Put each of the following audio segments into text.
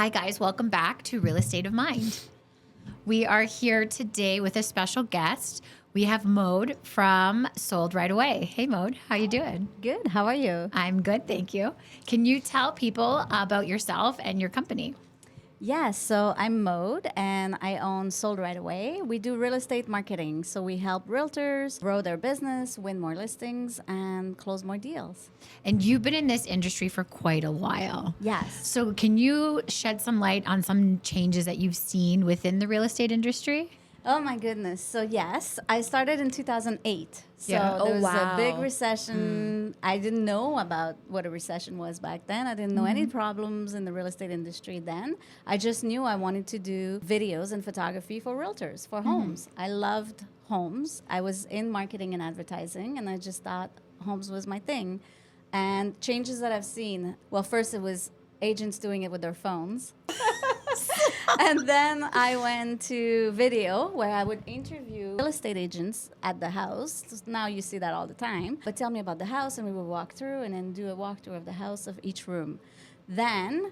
Hi, guys. Welcome back to Real Estate of Mind. We are here today with a special guest. We have Maude from Sold Right Away. Hey, Maude. How you doing? Good. How are you? I'm good, thank you. Can you tell people about yourself and your company? Yes. So I'm Maude, and I own Sold Right Away. We do real estate marketing. So we help realtors grow their business, win more listings, and close more deals. And you've been in this industry for quite a while. Yes. So can you shed some light on some changes that you've seen within the real estate industry? Oh my goodness. So yes, I started in 2008. So Yeah. there was wow. a big recession. I didn't know about what a recession was back then. I didn't know any problems in the real estate industry then. I just knew I wanted to do videos and photography for realtors, for homes. I loved homes. I was in marketing and advertising, and I just thought homes was my thing. And changes that I've seen, well, first it was agents doing it with their phones. And then I went to video where I would interview real estate agents at the house. So now you see that all the time. But tell me about the house, and we would walk through and then do a walkthrough of the house of each room. Then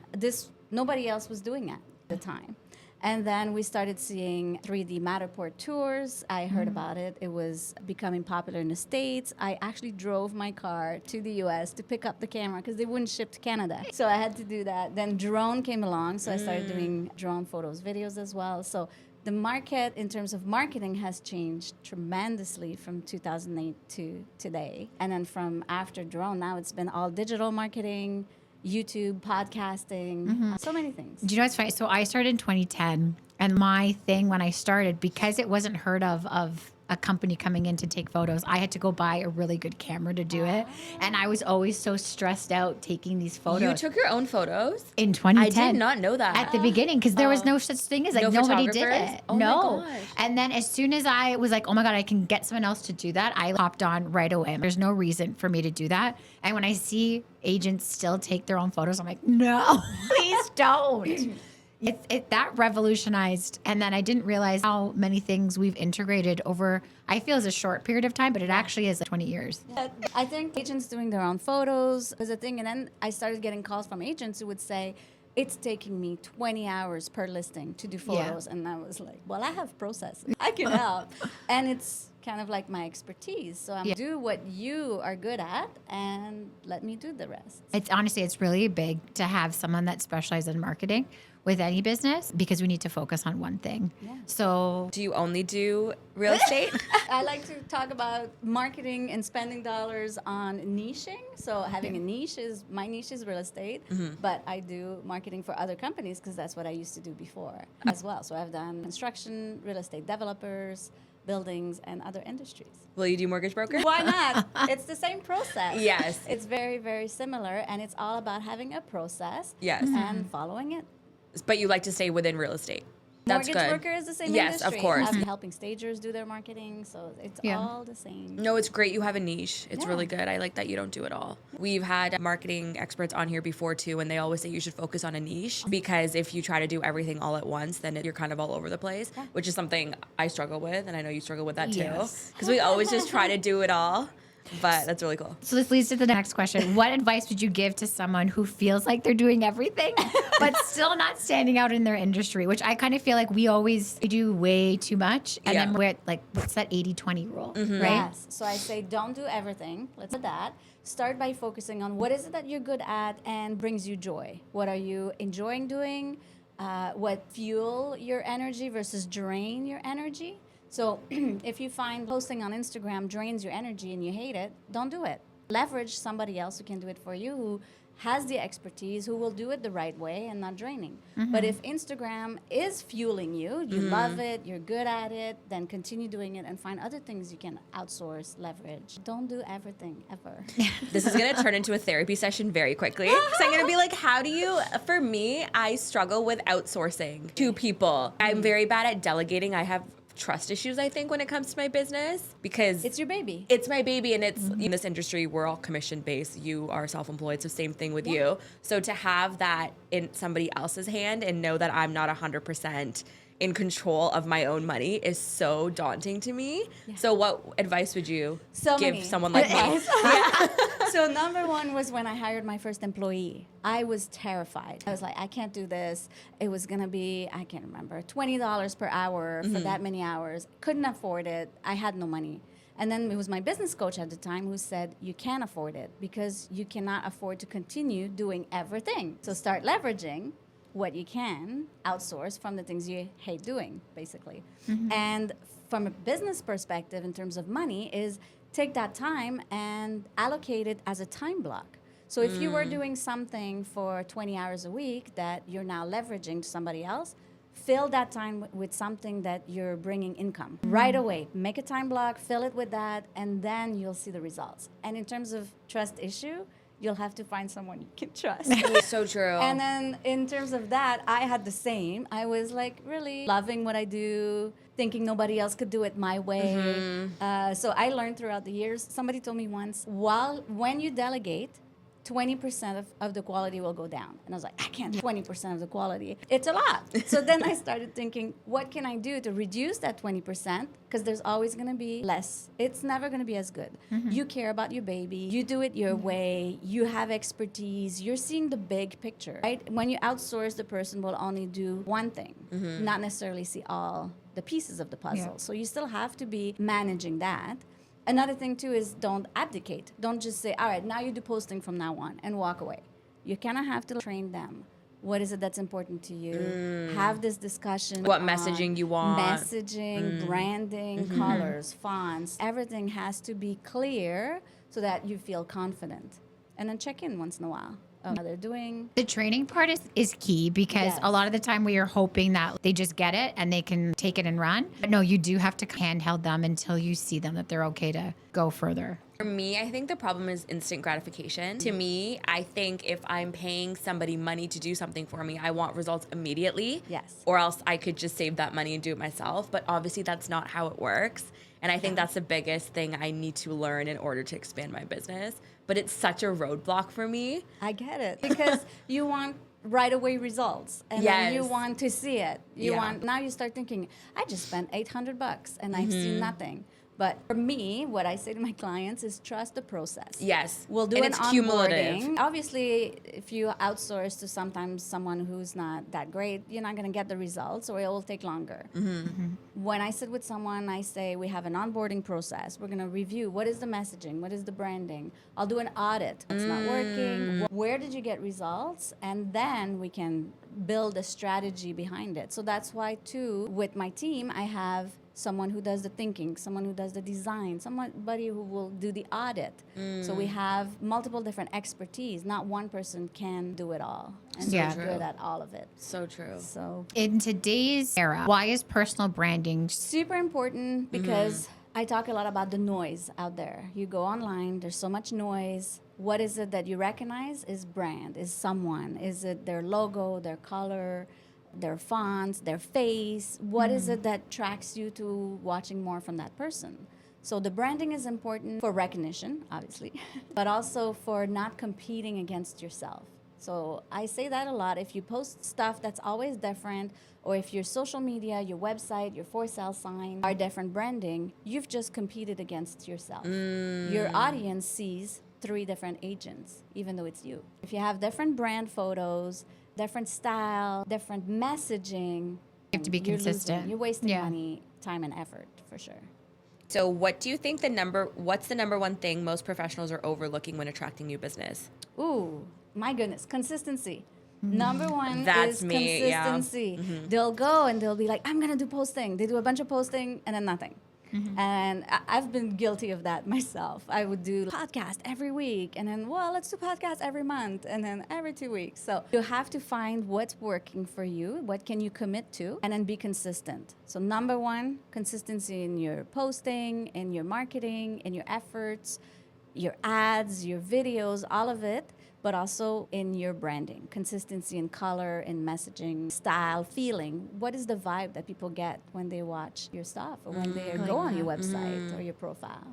nobody else was doing it at the time. And then we started seeing 3D Matterport tours. I heard about it. It was becoming popular in the States. I actually drove my car to the US to pick up the camera because they wouldn't ship to Canada. So I had to do that. Then drone came along, so I started doing drone photos, videos as well. So the market in terms of marketing has changed tremendously from 2008 to today. And then from after drone, now it's been all digital marketing, YouTube, podcasting, so many things. Do you know what's funny? So I started in 2010, and my thing when I started, because it wasn't heard of a company coming in to take photos, I had to go buy a really good camera to do it. And I was always so stressed out taking these photos. You took your own photos? In 2010. I did not know that. At the beginning, because there was no such thing as like No nobody did photographers? it. Oh my no. gosh. And then as soon as I was like, oh my God, I can get someone else to do that, I hopped on right away. There's no reason for me to do that. And when I see agents still take their own photos, I'm like, no, please don't. That revolutionized, and then I didn't realize how many things we've integrated over, I feel, is a short period of time, but it actually is like 20 years. I think agents doing their own photos is a thing. And then I started getting calls from agents who would say, it's taking me 20 hours per listing to do photos. And I was like, well, I have processes. I can help. And it's kind of like my expertise. So I'm do what you are good at and let me do the rest. It's honestly, it's really big to have someone that specializes in marketing with any business, because we need to focus on one thing. Yeah. So Do you only do real estate? I like to talk about marketing and spending dollars on niching. So having a niche my niche is real estate, but I do marketing for other companies because that's what I used to do before as well. So I've done construction, real estate developers, buildings, and other industries. Will you do mortgage broker? Why not? It's the same process. Yes. It's very, very similar, and it's all about having a process Yes. and following it. But you like to stay within real estate. That's Mortgage good. broker is the same Yes, industry. of course. I'm helping stagers do their marketing, so it's all the same. No, it's great you have a niche. It's Yeah. really good. I like that you don't do it all. We've had marketing experts on here before too, and they always say you should focus on a niche, because if you try to do everything all at once, then you're kind of all over the place, which is something I struggle with, and I know you struggle with that too. Yes. Because we always just try to do it all, but that's really cool. this leads to the next question. What advice would you give to someone who feels like they're doing everything, but still not standing out in their industry? Which I kind of feel like we do way too much. And then we're like, what's that 80-20 rule, right? Yes. So I say don't do everything. Let's do that. Start by focusing on what is it that you're good at and brings you joy. What are you enjoying doing? What fuel your energy versus drain your energy? So if you find posting on Instagram drains your energy and you hate it, don't do it. Leverage somebody else who can do it for you, who has the expertise, who will do it the right way and not draining. But if Instagram is fueling you, you love it, you're good at it, then continue doing it and find other things you can outsource, leverage. Don't do everything ever. This is going to turn into a therapy session very quickly. So I'm going to be like, for me, I struggle with outsourcing to people. I'm very bad at delegating. I have trust issues, I think, when it comes to my business, because It's your baby. it's my baby, and it's in this industry, we're all commission based. You are self-employed, so same thing with you. So to have that in somebody else's hand and know that I'm not 100% in control of my own money is so daunting to me. So what advice would you give many. someone like me? So number one was when I hired my first employee. I was terrified. I was like, I can't do this. It was gonna be, I can't remember, $20 per hour for that many hours. Couldn't afford it. I had no money. And then it was my business coach at the time who said, you can't afford it because you cannot afford to continue doing everything. So start leveraging what you can outsource from the things you hate doing, basically. And from a business perspective, in terms of money, is take that time and allocate it as a time block. So if you were doing something for 20 hours a week that you're now leveraging to somebody else, fill that time with something that you're bringing income right away. Make a time block, fill it with that, and then you'll see the results. And in terms of trust issue, you'll have to find someone you can trust. So true. And then in terms of that, I had the same. I was like really loving what I do, thinking nobody else could do it my way. So I learned throughout the years. Somebody told me once, when you delegate, 20% of the quality will go down. And I was like, I can't do 20% of the quality. It's a lot. So then I started thinking, what can I do to reduce that 20%? Because there's always going to be less. It's never going to be as good. You care about your baby. You do it your way. You have expertise. You're seeing the big picture, right? When you outsource, the person will only do one thing, not necessarily see all the pieces of the puzzle. Yeah. So you still have to be managing that. Another thing too is don't abdicate. Don't just say, all right, now you do posting from now on and walk away. You kind of have to train them. What is it that's important to you? Have this discussion. What on messaging you want. Messaging, branding, colors, fonts. Everything has to be clear so that you feel confident. And then check in once in a while. How they're doing. The training part is key because Yes. a lot of the time we are hoping that they just get it and they can take it and run. But no, you do have to handheld them until you see them that they're okay to go further. For me, I think the problem is instant gratification. To me, I think if I'm paying somebody money to do something for me, I want results immediately. Yes. Or else I could just save that money and do it myself. But obviously, that's not how it works. And I think that's the biggest thing I need to learn in order to expand my business. But it's such a roadblock for me. I get it. Because you want right away results and then you Yes. want to see it. Yeah. Now you start thinking, I just spent $800 and I've seen nothing. But for me, what I say to my clients is trust the process. Yes. We'll do And an it's cumulative. onboarding. Obviously, if you outsource to sometimes someone who's not that great, you're not going to get the results or it will take longer. When I sit with someone, I say, we have an onboarding process. We're going to review what is the messaging, what is the branding. I'll do an audit. What's not working? Where did you get results? And then we can build a strategy behind it. So that's why, too, with my team, I have someone who does the thinking, someone who does the design, somebody who will do the audit. So we have multiple different expertise. Not one person can do it all and Yeah. be good at all of it. So true. So In today's era, why is personal branding super important because I talk a lot about the noise out there. You go online, there's so much noise. What is it that you recognize is brand, is someone. Is it their logo, their color, their fonts, their face? What is it that tracks you to watching more from that person? So the branding is important for recognition, obviously, but also for not competing against yourself. So I say that a lot. If you post stuff that's always different, or if your social media, your website, your for sale sign are different branding, you've just competed against yourself. Your audience sees 3 different agents, even though it's you. If you have different brand photos, different style, different messaging, You have to be you're losing. consistent. You're wasting Yeah. money, time, and effort for sure. So what do you think what's the number one thing most professionals are overlooking when attracting new business? Ooh, my goodness, consistency. Number one That's is me, yeah. consistency. They'll go and they'll be like, I'm gonna do posting. They do a bunch of posting and then nothing. And I've been guilty of that myself. I would do podcast every week and then, well, let's do podcast every month and then every 2 weeks. So you have to find what's working for you, what can you commit to, and then be consistent. So number one, consistency in your posting, in your marketing, in your efforts, your ads, your videos, all of it, but also in your branding. Consistency in color, in messaging, style, feeling. What is the vibe that people get when they watch your stuff or when they go on your website or your profile?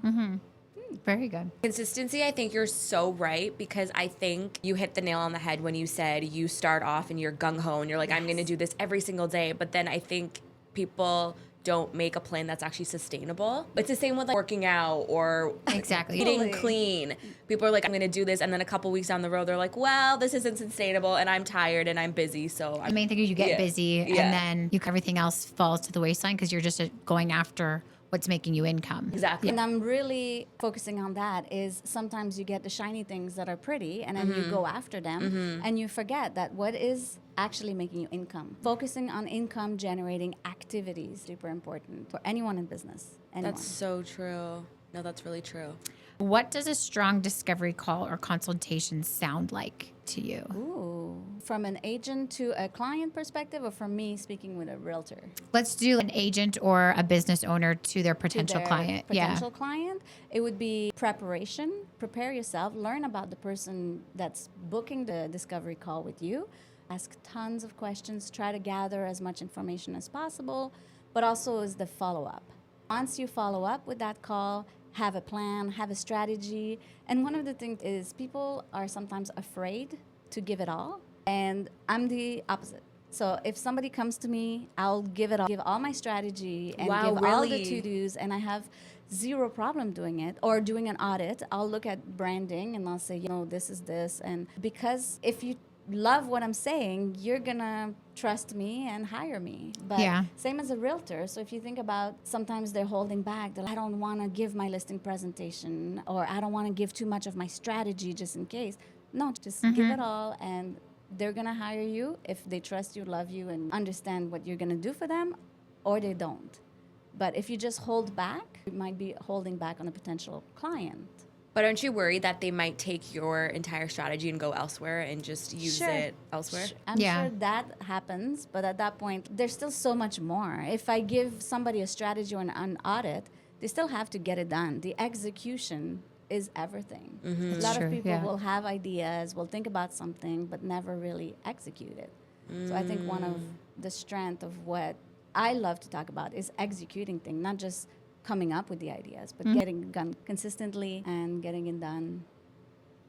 Very good. Consistency, I think you're so right because I think you hit the nail on the head when you said you start off and you're gung-ho and you're like, I'm going to do this every single day. But then I think people don't make a plan that's actually sustainable. It's the same with like working out or Exactly. eating Totally. clean. People are like, I'm gonna do this, and then a couple weeks down the road, they're like, well, this isn't sustainable, and I'm tired and I'm busy, so The I'm. main thing is you get Yeah. busy Yeah. and then everything else falls to the wayside because you're just going after what's making you income. Exactly. And I'm really focusing on that is sometimes you get the shiny things that are pretty and then you go after them and you forget that what is actually making you income. Focusing on income generating activities, super important for anyone in business. Anyone. That's so true. No, that's really true. What does a strong discovery call or consultation sound like to you? Ooh, from an agent to a client perspective or from me speaking with a realtor? Let's do an agent or a business owner to their To potential their client. potential client, it would be preparation. Prepare yourself. Learn about the person that's booking the discovery call with you. Ask tons of questions. Try to gather as much information as possible, but also is the follow up. Once you follow up with that call, have a plan, have a strategy. And one of the things is people are sometimes afraid to give it all. And I'm the opposite. So if somebody comes to me, I'll give it all, give all my strategy and Wow, give all the really? to-dos, and I have zero problem doing it. Or doing an audit, I'll look at branding and I'll say, this is this. And because if you love what I'm saying, you're gonna trust me and hire me. But Yeah. same as a realtor. So if you think about sometimes they're holding back, they're like, I don't want to give my listing presentation or I don't want to give too much of my strategy just in case. No, just give it all and they're gonna hire you if they trust you, love you, and understand what you're gonna do for them, or they don't. But if you just hold back, you might be holding back on a potential client. But aren't you worried that they might take your entire strategy and go elsewhere and just use Sure. it elsewhere? I'm Yeah. sure that happens, but at that point, there's still so much more. If I give somebody a strategy or an audit, they still have to get it done. The execution is everything. A lot True, of people yeah. will have ideas, will think about something, but never really execute it. So I think one of the strength of what I love to talk about is executing things, not just coming up with the ideas, but getting it done consistently and getting it done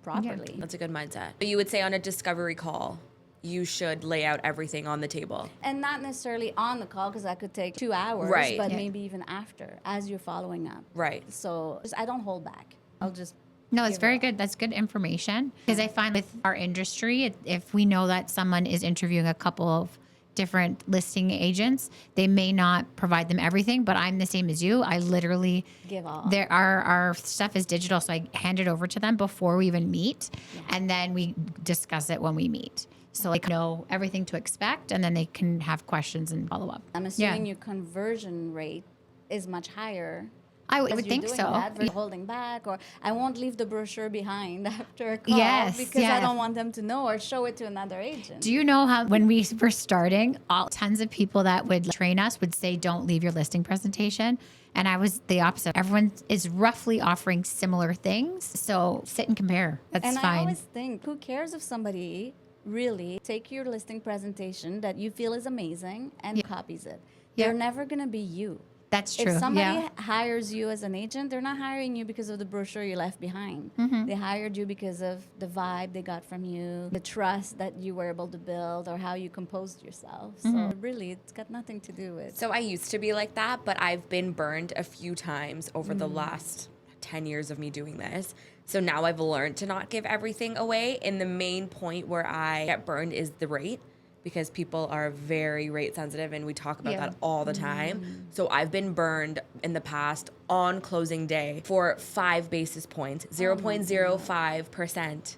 properly. That's a good mindset. But you would say on a discovery call, you should lay out everything on the table. And not necessarily on the call because that could take 2 hours, Right. but Yeah. maybe even after as you're following up. Right. So I don't hold back. I'll just No, it's give it very all. good. That's good information. Because I find with our industry, if we know that someone is interviewing a couple of different listing agents, they may not provide them everything, but I'm the same as you. I literally Give all. our stuff is digital, so I hand it over to them before we even meet, and then we discuss it when we meet. So like know everything to expect, and then they can have questions and follow up. I'm assuming your conversion rate is much higher. I as would you're think doing so. That versus holding back, or I won't leave the brochure behind after a call Yes, because yeah. I don't want them to know or show it to another agent. Do you know how when we were starting, tons of people that would train us would say, "Don't leave your listing presentation," and I was the opposite. Everyone is roughly offering similar things, so sit and compare. That's And fine. I always think, who cares if somebody really take your listing presentation that you feel is amazing and copies it? Yeah. They're never going to be you. That's true. If somebody Yeah. hires you as an agent, they're not hiring you because of the brochure you left behind. Mm-hmm. They hired you because of the vibe they got from you, the trust that you were able to build, or how you composed yourself. Mm-hmm. So really, it's got nothing to do with. So I used to be like that, but I've been burned a few times over the last 10 years of me doing this. So now I've learned to not give everything away. And the main point where I get burned is the rate, because people are very rate sensitive and we talk about Yeah. that all the time. So I've been burned in the past on closing day for 5 basis points, 0.05%.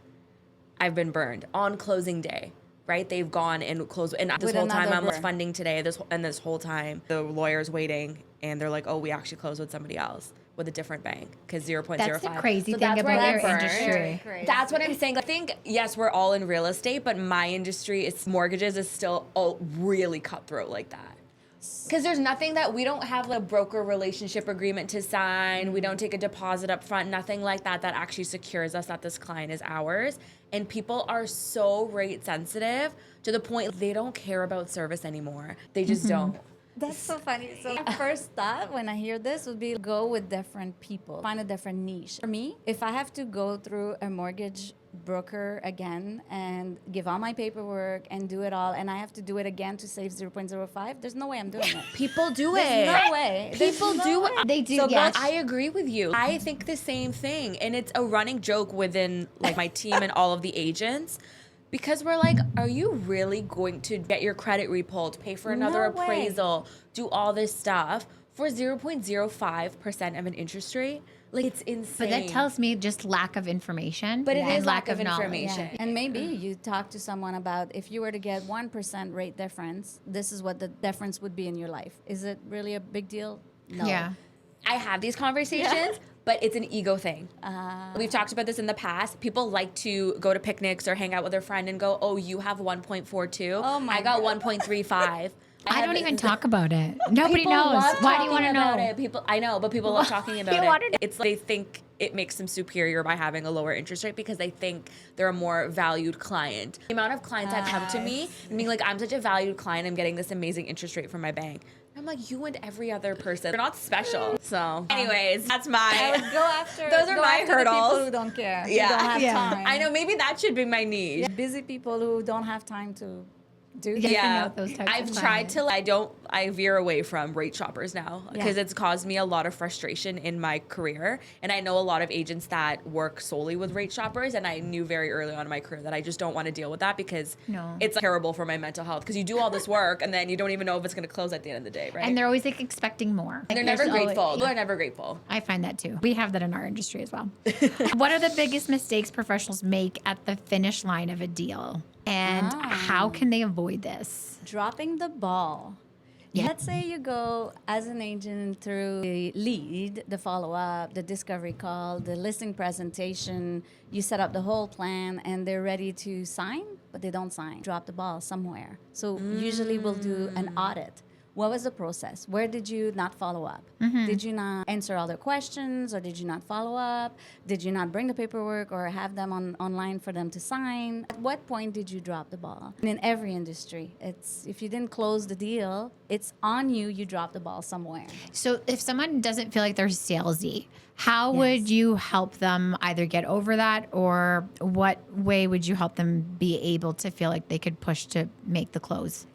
I've been burned on closing day. Right, they've gone and closed, and this With whole time another I'm broker. funding today. This whole time the lawyer's waiting, and they're like, "Oh, we actually closed with somebody else with a different bank because 0.05." That's the crazy So thing that's about where your I'm burned. industry. Crazy. That's what I'm saying. I think yes, we're all in real estate, but my industry, it's mortgages, is still really cutthroat like that. Because there's nothing that we don't have a broker relationship agreement to sign. We don't take a deposit up front, nothing like that that actually secures us that this client is ours. And people are so rate sensitive to the point they don't care about service anymore. They just don't. That's so funny. So my first thought when I hear this would be go with different people, find a different niche. For me, if I have to go through a mortgage broker again and give all my paperwork and do it all, and I have to do it again to save 0.05, there's no way I'm doing it. People do There's it. no way. There's People no do way. it. They do, So yes. I agree with you. I think the same thing. And it's a running joke within like my team and all of the agents. Because we're like, are you really going to get your credit repulled, pay for another No way. appraisal, do all this stuff for 0.05% of an interest rate? Like, it's insane. But that tells me just lack of information. But it and is lack of knowledge. information. Yeah. And maybe you talk to someone about if you were to get 1% rate difference, this is what the difference would be in your life. Is it really a big deal? No. Yeah. I have these conversations, but it's an ego thing. We've talked about this in the past. People like to go to picnics or hang out with their friend and go, oh, you have 1.42. Oh my I got God. 1.35. I don't even talk about it. Nobody People knows. love Why do you want talking to about know? it. I know, but people love talking about wanna it. know. It's like they think it makes them superior by having a lower interest rate because they think they're a more valued client. The amount of clients that come to me and being like, I'm such a valued client, I'm getting this amazing interest rate from my bank. I'm like, you and every other person. They're not special. So, anyways, that's I my. would go after Those are go my after the hurdles. people who don't care. Yeah. Who don't have Yeah. time. I know, maybe that should be my niche. Busy people who don't have time to do Yeah. that. Yeah, out those types I've of tried clients. to. I veer away from rate shoppers now because Yeah. it's caused me a lot of frustration in my career. And I know a lot of agents that work solely with rate shoppers, and I knew very early on in my career that I just don't want to deal with that because No. it's terrible for my mental health. Because you do all this work and then you don't even know if it's going to close at the end of the day, right? And they're always like expecting more. They're Like, never there's always- grateful. People are never grateful. I find that too. We have that in our industry as well. What are the biggest mistakes professionals make at the finish line of a deal? And how can they avoid this? Dropping the ball. Yeah. Let's say you go as an agent through the lead, the follow up, the discovery call, the listing presentation. You set up the whole plan and they're ready to sign, but they don't sign. Drop the ball somewhere. So usually we'll do an audit. What was the process? Where did you not follow up? Did you not answer all their questions, or did you not follow up? Did you not bring the paperwork or have them online for them to sign? At what point did you drop the ball? And in every industry, it's if you didn't close the deal, it's on you. You dropped the ball somewhere. So if someone doesn't feel like they're salesy, how would you help them either get over that, or what way would you help them be able to feel like they could push to make the close?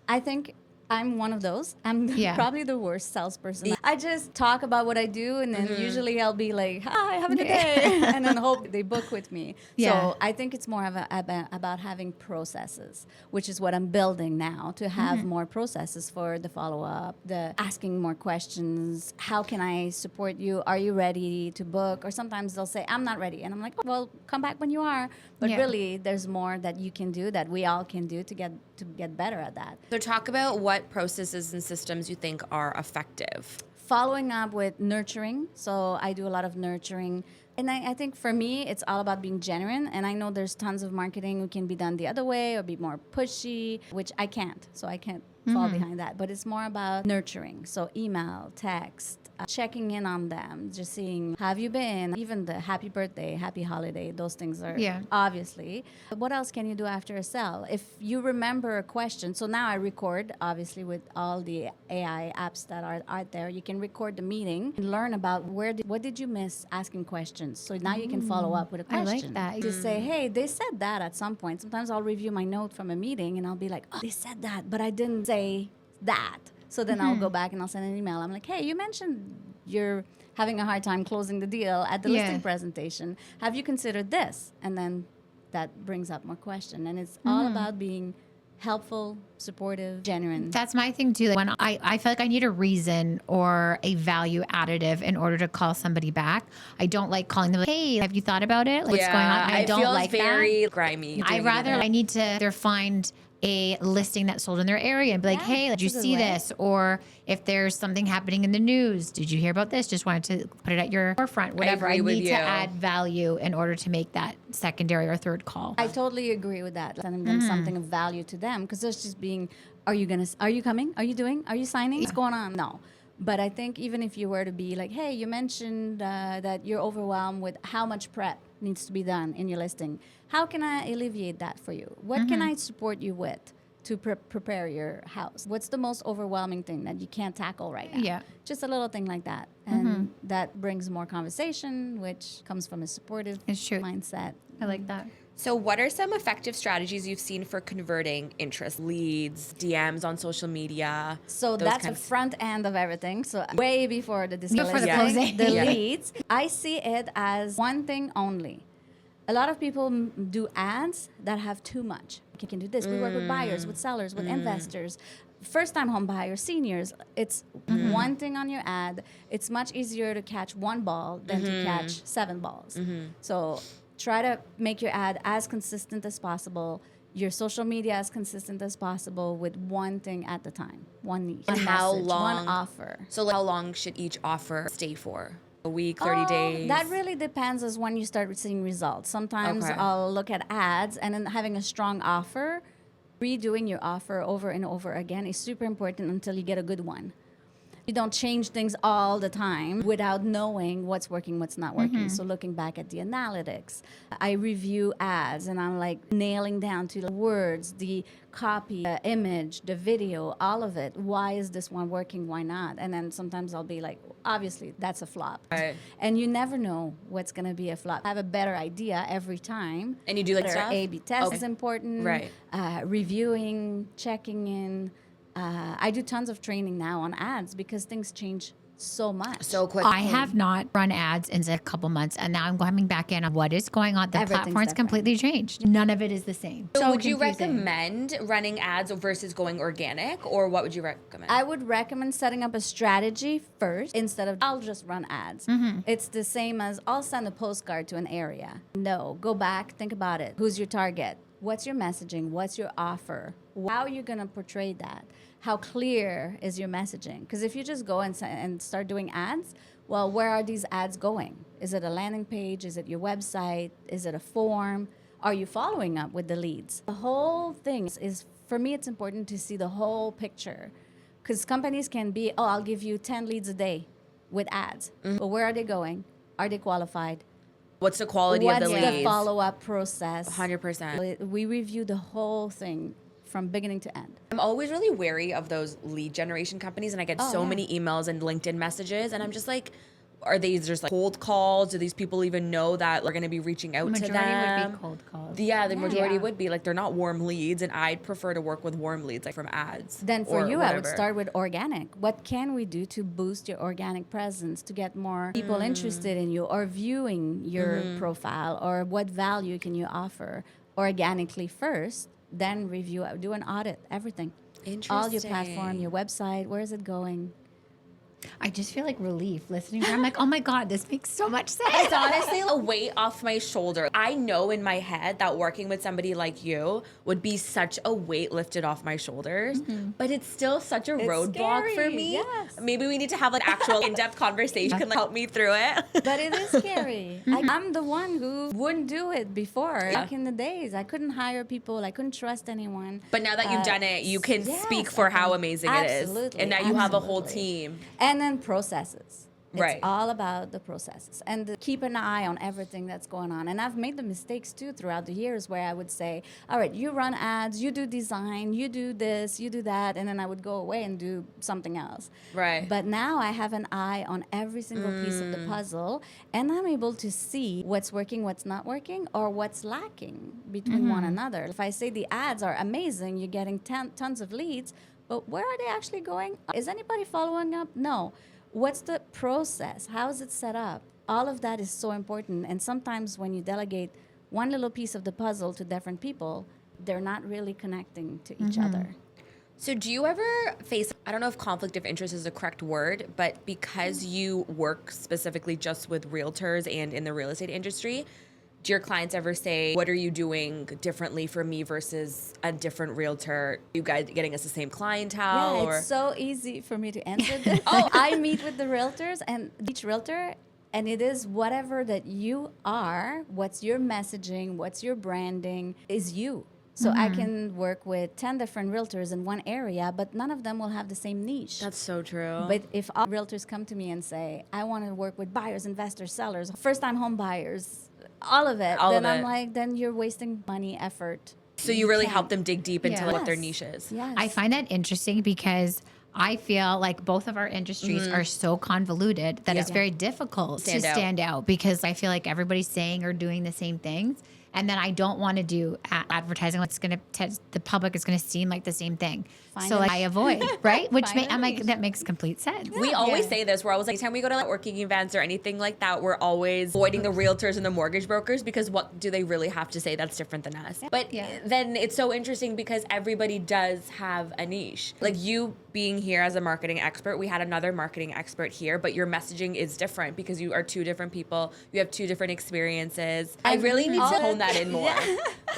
I think I'm one of those. I'm Yeah. probably the worst salesperson. I just talk about what I do, and then usually I'll be like, "Hi, have a good day," and then hope they book with me. Yeah. So I think it's more about having processes, which is what I'm building now to have more processes for the follow up, the asking more questions. How can I support you? Are you ready to book? Or sometimes they'll say, "I'm not ready," and I'm like, oh, "Well, come back when you are." But Yeah. really, there's more that you can do, that we all can do to get better at that. So talk about what processes and systems you think are effective. Following up with nurturing. So I do a lot of nurturing. And I think for me, it's all about being genuine. And I know there's tons of marketing who can be done the other way or be more pushy, which I can't. So I can't fall behind that. But it's more about nurturing. So email, text, checking in on them, just seeing, have you been? Even the happy birthday, happy holiday, those things are Yeah. obviously. But what else can you do after a sell? If you remember a question, so now I record, obviously, with all the AI apps that are out there, you can record the meeting and learn about what did you miss asking questions. So now you can follow up with a I question. like that. To say, hey, they said that at some point. Sometimes I'll review my note from a meeting and I'll be like, oh, they said that, but I didn't say that. So then I'll go back and I'll send an email. I'm like, hey, you mentioned you're having a hard time closing the deal at the Yeah. listing presentation. Have you considered this? And then that brings up more question. And it's all about being helpful, supportive, genuine. That's my thing too. Like when I feel like I need a reason or a value additive in order to call somebody back. I don't like calling them like, hey, have you thought about it? Like, what's going on? I don't feel like very that. grimy. I doing rather it. I need to either find a listing that sold in their area and be like, Yeah, hey, did you that's a good see way. this? Or if there's something happening in the news, did you hear about this? Just wanted to put it at your forefront, whatever. I agree with need you. to add value in order to make that secondary or third call. I totally agree with that. Sending them something of value to them, because there's just being, are you coming? Are you doing? Are you signing? What's going on? No. But I think even if you were to be like, hey, you mentioned that you're overwhelmed with how much prep needs to be done in your listing. How can I alleviate that for you? What can I support you with to prepare your house? What's the most overwhelming thing that you can't tackle right now? Yeah. Just a little thing like that. And that brings more conversation, which comes from a supportive It's true. mindset. I like that. So, what are some effective strategies you've seen for converting interest, leads, DMs on social media? So those that's the kinds- front end of everything. So way before the display, Before the closing. the Yeah. leads. I see it as one thing only. A lot of people do ads that have too much. You can do this. We work with buyers, with sellers, with investors, first-time home buyers, seniors. It's one thing on your ad. It's much easier to catch one ball than to catch 7 balls. So try to make your ad as consistent as possible, your social media as consistent as possible with one thing at the time, one niche, And one how message, long- one offer. So, like, how long should each offer stay for? A week, 30 days? That really depends as when you start seeing results. Sometimes Okay. I'll look at ads and then having a strong offer, redoing your offer over and over again is super important until you get a good one. You don't change things all the time without knowing what's working, what's not working. So looking back at the analytics, I review ads and I'm like nailing down to the words, the copy, the image, the video, all of it. Why is this one working? Why not? And then sometimes I'll be like, obviously that's a flop. Right. And you never know what's going to be a flop. I have a better idea every time. And you do like Better stuff? A/B test Okay. is important. Right. Reviewing, checking in. I do tons of training now on ads because things change so much. So quick. I have not run ads in a couple months, and now I'm coming back in on what is going on. The Everything's platform's different. completely changed. None of it is the same. So, would you confusing. recommend running ads versus going organic, or what would you recommend? I would recommend setting up a strategy first instead of I'll just run ads. It's the same as I'll send a postcard to an area. No, go back, think about it. Who's your target? What's your messaging? What's your offer? How are you going to portray that? How clear is your messaging? Because if you just go and start doing ads, well, where are these ads going? Is it a landing page? Is it your website? Is it a form? Are you following up with the leads? The whole thing is for me, it's important to see the whole picture. Because companies can be, oh, I'll give you 10 leads a day with ads. But where are they going? Are they qualified? What's the quality What's of the the leads? follow-up process? 100%. We review the whole thing from beginning to end. I'm always really wary of those lead generation companies, and I get so yeah. many emails and LinkedIn messages, and I'm just like, are these just like cold calls? Do these people even know that we're going to be reaching out to Majority them? would be cold calls. Yeah, the majority Yeah. would be like they're not warm leads, and I'd prefer to work with warm leads like from ads. Then for or you, I would whatever. start with organic. What can we do to boost your organic presence, to get more people interested in you or viewing your profile, or what value can you offer organically first, then review, do an audit, everything. All your platform, Interesting. your website, where is it going? I just feel like relief listening to her. I'm like, oh my God, this makes so much sense. It's honestly a weight off my shoulder. I know in my head that working with somebody like you would be such a weight lifted off my shoulders, but it's still such a roadblock for scary, me. yes. Maybe we need to have like actual in-depth conversation can like, help me through it. But it is scary. I'm the one who wouldn't do it before. Back in the days, I couldn't hire people. I couldn't trust anyone. But now that you've done it, you can yes, speak for I how can. amazing it is. Absolutely, And now you have a whole absolutely. team. And then processes. It's Right. all about the processes and keep an eye on everything that's going on. And I've made the mistakes too throughout the years where I would say, all right, you run ads, you do design, you do this, you do that. And then I would go away and do something else. Right. But now I have an eye on every single piece of the puzzle, and I'm able to see what's working, what's not working, or what's lacking between one another. If I say the ads are amazing, you're getting tons of leads, but where are they actually going? Is anybody following up? No. What's the process? How is it set up? All of that is so important. And sometimes when you delegate one little piece of the puzzle to different people, they're not really connecting to each other. So do you ever face, I don't know if conflict of interest is the correct word, but because you work specifically just with realtors and in the real estate industry, do your clients ever say, what are you doing differently for me versus a different realtor? You guys getting us the same clientele? Yeah, or it's so easy for me to answer this. I meet with the realtors and each realtor, and it is whatever that you are, what's your messaging, what's your branding, is you. So I can work with 10 different realtors in one area, but none of them will have the same niche. That's so true. But if all realtors come to me and say, I want to work with buyers, investors, sellers, first-time home buyers, all of it, All then of I'm it. like, then you're wasting money, effort. So you really help them dig deep into Yeah. what their Yes. niche is. Yes. I find that interesting because I feel like both of our industries are so convoluted that it's very difficult Stand to out. stand out because I feel like everybody's saying or doing the same things. And then I don't want to do advertising. It's going to, the public is going to seem like the same thing. Find so a like, I avoid, right? Which Find a I'm like, niche. that makes complete sense. We always Yeah. say this. We're always like, anytime we go to networking events or anything like that, we're always avoiding the realtors and the mortgage brokers because what do they really have to say that's different than us? But Yeah. then it's so interesting because everybody does have a niche. Like you being here as a marketing expert, we had another marketing expert here, but your messaging is different because you are two different people. You have two different experiences. I really need to hone that in more.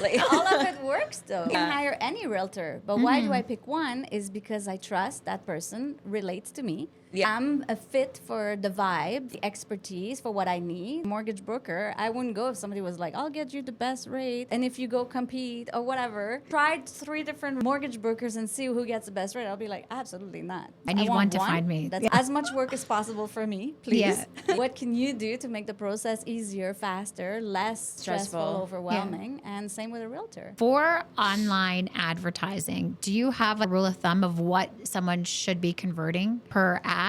Like, All of it works though. You can hire any realtor, but why do I pick one? Is because I trust that person relates to me. Yeah. I'm a fit for the vibe, the expertise for what I need. Mortgage broker, I wouldn't go if somebody was like, I'll get you the best rate. And if you go compete or whatever, tried 3 different mortgage brokers and see who gets the best rate. I'll be like, absolutely not. I need want one to find me. That's as much work as possible for me, please. Yeah. What can you do to make the process easier, faster, less stressful, overwhelming? And same with a realtor. For online advertising, do you have a rule of thumb of what someone should be converting per ad?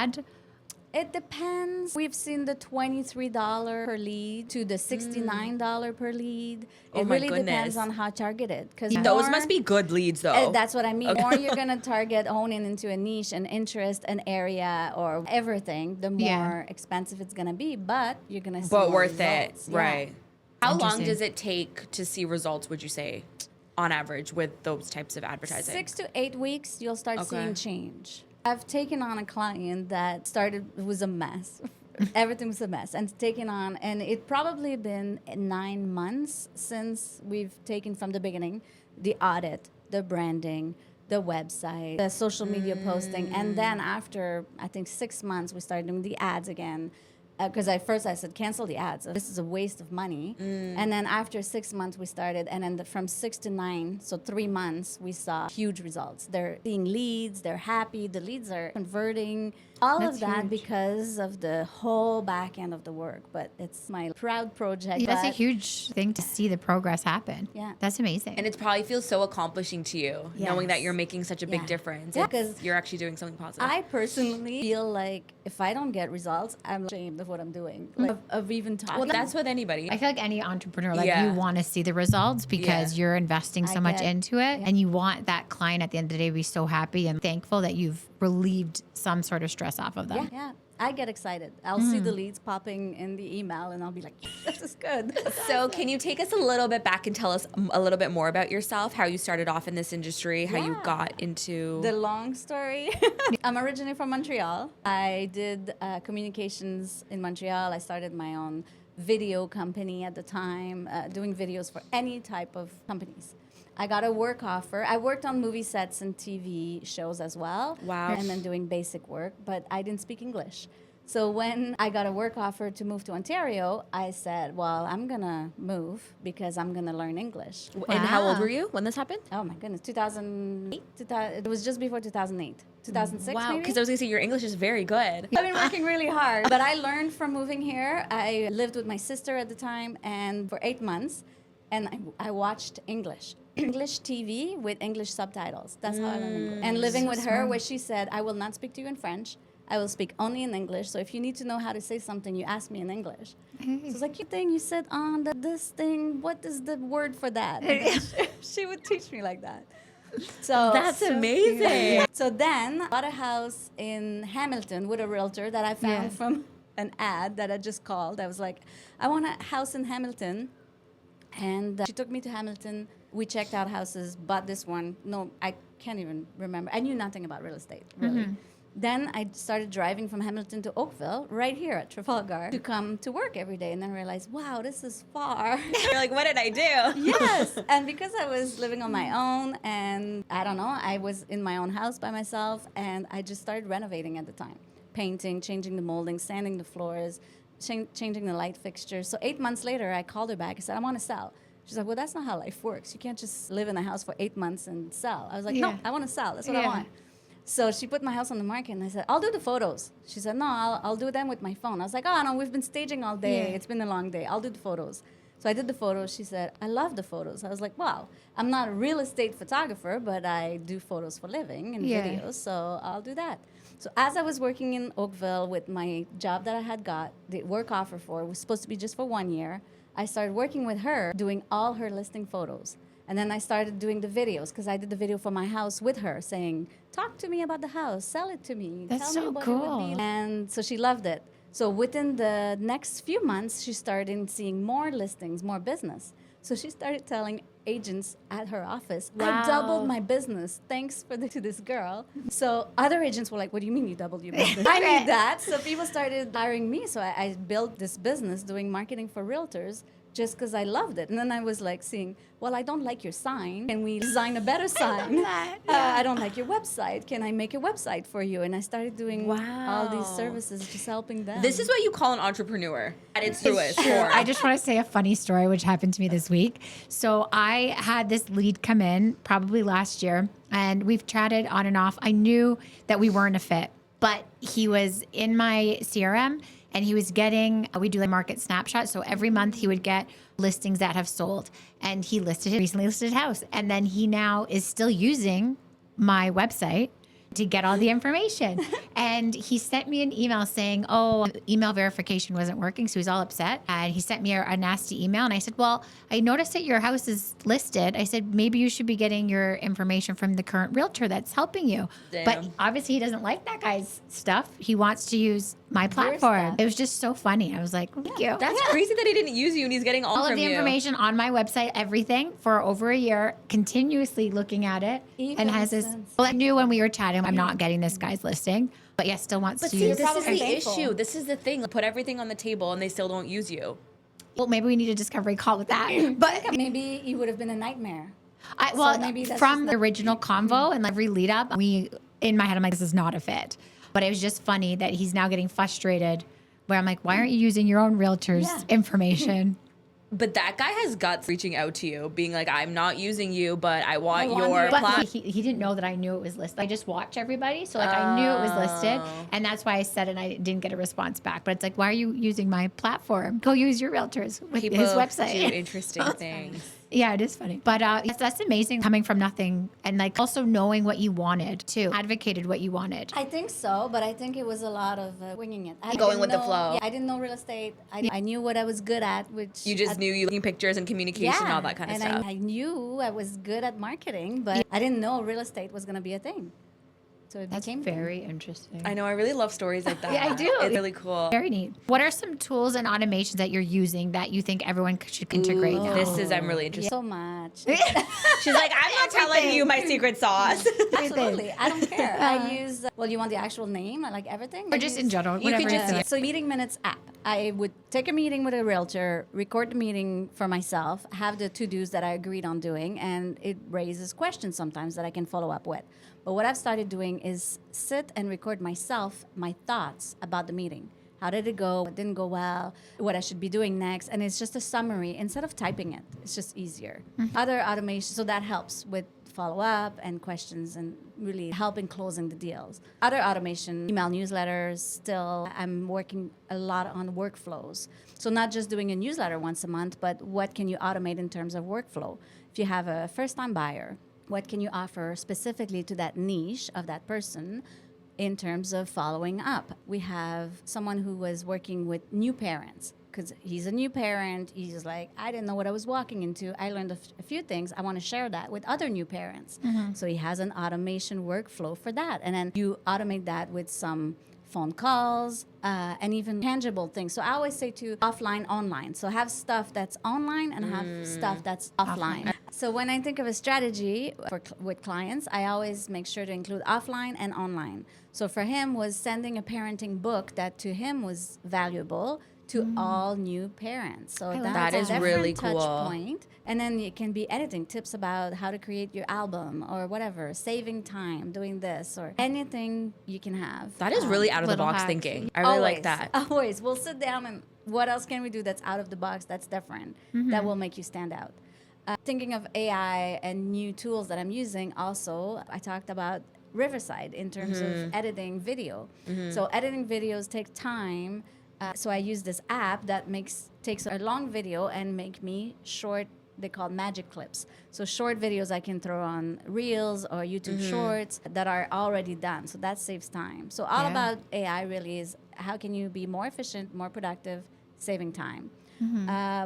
It depends. We've seen the $23 per lead to the $69 per lead. Oh It my really depends goodness. on how targeted. Because those must be good leads though. That's what I mean. The more you're gonna target, hone in into a niche, an interest, an area, or everything, the more Yeah. expensive it's gonna be. But you're gonna see but more worth results. it. Yeah. Right. How long Interesting. does it take to see results, would you say, on average with those types of advertising? 6 to 8 weeks, you'll start Okay. seeing change. I've taken on a client that started, it was a mess. Everything was a mess. And taken on, and it probably been 9 months since we've taken from the beginning the audit, the branding, the website, the social media posting. And then after, I think 6 months, we started doing the ads again. Because at first I said, cancel the ads. This is a waste of money. And then after 6 months, we started. And then from 6 to 9, so 3 months, we saw huge results. They're seeing leads. They're happy. The leads are converting. All That's of that huge. because of the whole back end of the work. But it's my proud project. That's a but- huge thing to see the progress happen. Yeah. That's amazing. And it probably feels so accomplishing to you, knowing that Yes. you're making such a big Yeah. difference. Yeah, It's- 'cause you're actually doing something positive. I personally feel like if I don't get results, I'm ashamed of what I'm doing. Like, of even talking. well, that's with anybody. I feel like any entrepreneur, like Yeah. you want to see the results because you're investing so much get- into it, and you want that client at the end of the day to be so happy and thankful that you've relieved some sort of stress off of them. Yeah, I get excited. I'll see the leads popping in the email, and I'll be like, "This is good." So can you take us a little bit back and tell us a little bit more about yourself, how you started off in this industry, how you Yeah. got into... The long story. I'm originally from Montreal. I did communications in Montreal. I started my own video company at the time, doing videos for any type of companies. I got a work offer. I worked on movie sets and TV shows as well. Wow. And then doing basic work, but I didn't speak English. So when I got a work offer to move to Ontario, I said, well, I'm going to move because I'm going to learn English. And how old Wow. were you when this happened? Oh my goodness, 2008? It was just before 2008. 2006 Wow, maybe? because I was going to say your English is very good. I've been working really hard, but I learned from moving here. I lived with my sister at the time, and for 8 months, and I watched English TV with English subtitles. That's how I learned English. And living with her, where she said, I will not speak to you in French. I will speak only in English. So if you need to know how to say something, you ask me in English. So it's like, you thing you said on this thing, what is the word for that? And then she would teach me like that. So That's amazing. So then I bought a house in Hamilton with a realtor that I found Yeah. from an ad that I just called. I was like, I want a house in Hamilton. And she took me to Hamilton. We checked out houses, bought this one. No, I can't even remember. I knew nothing about real estate, really. Then I started driving from Hamilton to Oakville, right here at Trafalgar, to come to work every day. And then realized, wow, this is far. You're like, what did I do? Yes. And because I was living on my own, and I don't know, I was in my own house by myself, and I just started renovating at the time. Painting, changing the molding, sanding the floors, changing the light fixtures. So 8 months later, I called her back. I said, I want to sell. She's like, well, that's not how life works. You can't just live in a house for 8 months and sell. I was like, no, Yeah. I want to sell. That's what I Yeah. want. So she put my house on the market, and I said, I'll do the photos. She said, no, I'll do them with my phone. I was like, oh, no, we've been staging all day. Yeah. It's been a long day. I'll do the photos. So I did the photos. She said, I love the photos. I was like, wow, I'm not a real estate photographer, but I do photos for living and Yeah. videos, so I'll do that. So as I was working in Oakville with my job that I had got, the work offer for, was supposed to be just for 1 year, I started working with her, doing all her listing photos. And then I started doing the videos because I did the video for my house with her saying, talk to me about the house, sell it to me. That's tell me so what it would cool. be. And so she loved it. So within the next few months, she started seeing more listings, more business. So she started telling agents at her office, I doubled Wow. my business thanks to this girl. So other agents were like, what do you mean you doubled your business? I need that. So people started hiring me. So I built this business doing marketing for realtors just because I loved it. And then I was like seeing, well, I don't like your sign. Can we design a better sign? that, I don't like your website. Can I make a website for you? And I started doing all these Wow. services, just helping them. This is what you call an entrepreneur at its truest form. I just want to say a funny story which happened to me this week. So I had this lead come in probably last year, and we've chatted on and off. I knew that we weren't a fit, but he was in my CRM and he was getting, we do a market snapshot. So every month he would get listings that have sold, and he recently listed a house. And then he now is still using my website to get all the information. And he sent me an email saying, oh, email verification wasn't working. So he's all upset. And he sent me a nasty email. And I said, well, I noticed that your house is listed. I said, maybe you should be getting your information from the current realtor that's helping you. Damn. But obviously he doesn't like that guy's stuff. He wants to use my platform. stuff. It was just so funny. I was like, thank you. That's crazy that he didn't use you and he's getting all all from of the you. information on my website, everything for over a year, continuously looking at it, Even and has this. since- Well, I knew when we were chatting, I'm not getting this guy's listing, but yeah, still wants But to see, use. this is probably the thankful. issue. This is the thing. Put everything on the table and they still don't use you. Well, maybe we need a discovery call with that. But Maybe you would have been a nightmare. well, maybe that's from just the original convo and every lead up, in my head, I'm like, this is not a fit. But it was just funny that he's now getting frustrated. Where I'm like, why aren't you using your own realtor's Yeah. information? But that guy has guts reaching out to you, being like, I'm not using you, but I want want your your But platform. he didn't know that I knew it was listed. I just watch everybody. So, like, I knew it was listed. Oh. And that's why I said it and I didn't get a response back. But it's like, why are you using my platform? Go use your realtors with People his do website. interesting things. Yeah, it is funny. But that's amazing coming from nothing and like also knowing what you wanted too. Advocated what you wanted. I think so, but I think it was a lot of winging it. I Going didn't with the know- flow. Yeah, I didn't know real estate. I knew what I was good at, which You just knew you taking pictures and communication, all that kind of stuff. I knew I was good at marketing, but I didn't know real estate was going to be a thing. So it That's became very interesting. I know. I really love stories like that. Yeah, I do. It's really cool. Very neat. What are some tools and automations that you're using that you think everyone should integrate now? I'm really interested. so much. She's like, I'm not telling you my secret sauce. Absolutely. I don't care. I use, well, you want the actual name? I like everything. Or I just use- in general, You whatever could just- you think. So Meeting Minutes app. I would take a meeting with a realtor, record the meeting for myself, have the to-dos that I agreed on doing, and it raises questions sometimes that I can follow up with. But what I've started doing is sit and record myself, my thoughts about the meeting. How did it go? What didn't go well? What I should be doing next? And it's just a summary instead of typing it. It's just easier. Other automation, so that helps with follow up and questions and really help in closing the deals. Other automation, email newsletters, still I'm working a lot on workflows. So not just doing a newsletter once a month, but what can you automate in terms of workflow? If you have a first-time buyer, what can you offer specifically to that niche of that person in terms of following up? We have someone who was working with new parents because he's a new parent. He's like, I didn't know what I was walking into. I learned a few things. I want to share that with other new parents. So he has an automation workflow for that. And then you automate that with some phone calls, and even tangible things. So I always say to offline, online. So have stuff that's online and have stuff that's offline. So when I think of a strategy with clients, I always make sure to include offline and online. So for him was sending a parenting book that to him was valuable to all new parents. So love that's that. a Is different really touch cool. point. And then it can be editing tips about how to create your album or whatever, saving time, doing this or anything you can have. That is really out of the Little box hacks. thinking. I really like that. Always. We'll sit down and what else can we do that's out of the box, that's different, that will make you stand out. Thinking of AI and new tools that I'm using also, I talked about Riverside in terms of editing video. So editing videos take time. So I use this app that takes a long video and make me short. They call magic clips. So short videos I can throw on Reels or YouTube Shorts that are already done. So that saves time. So all about AI really is how can you be more efficient, more productive, saving time.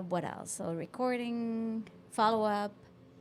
What else? So recording, follow-up,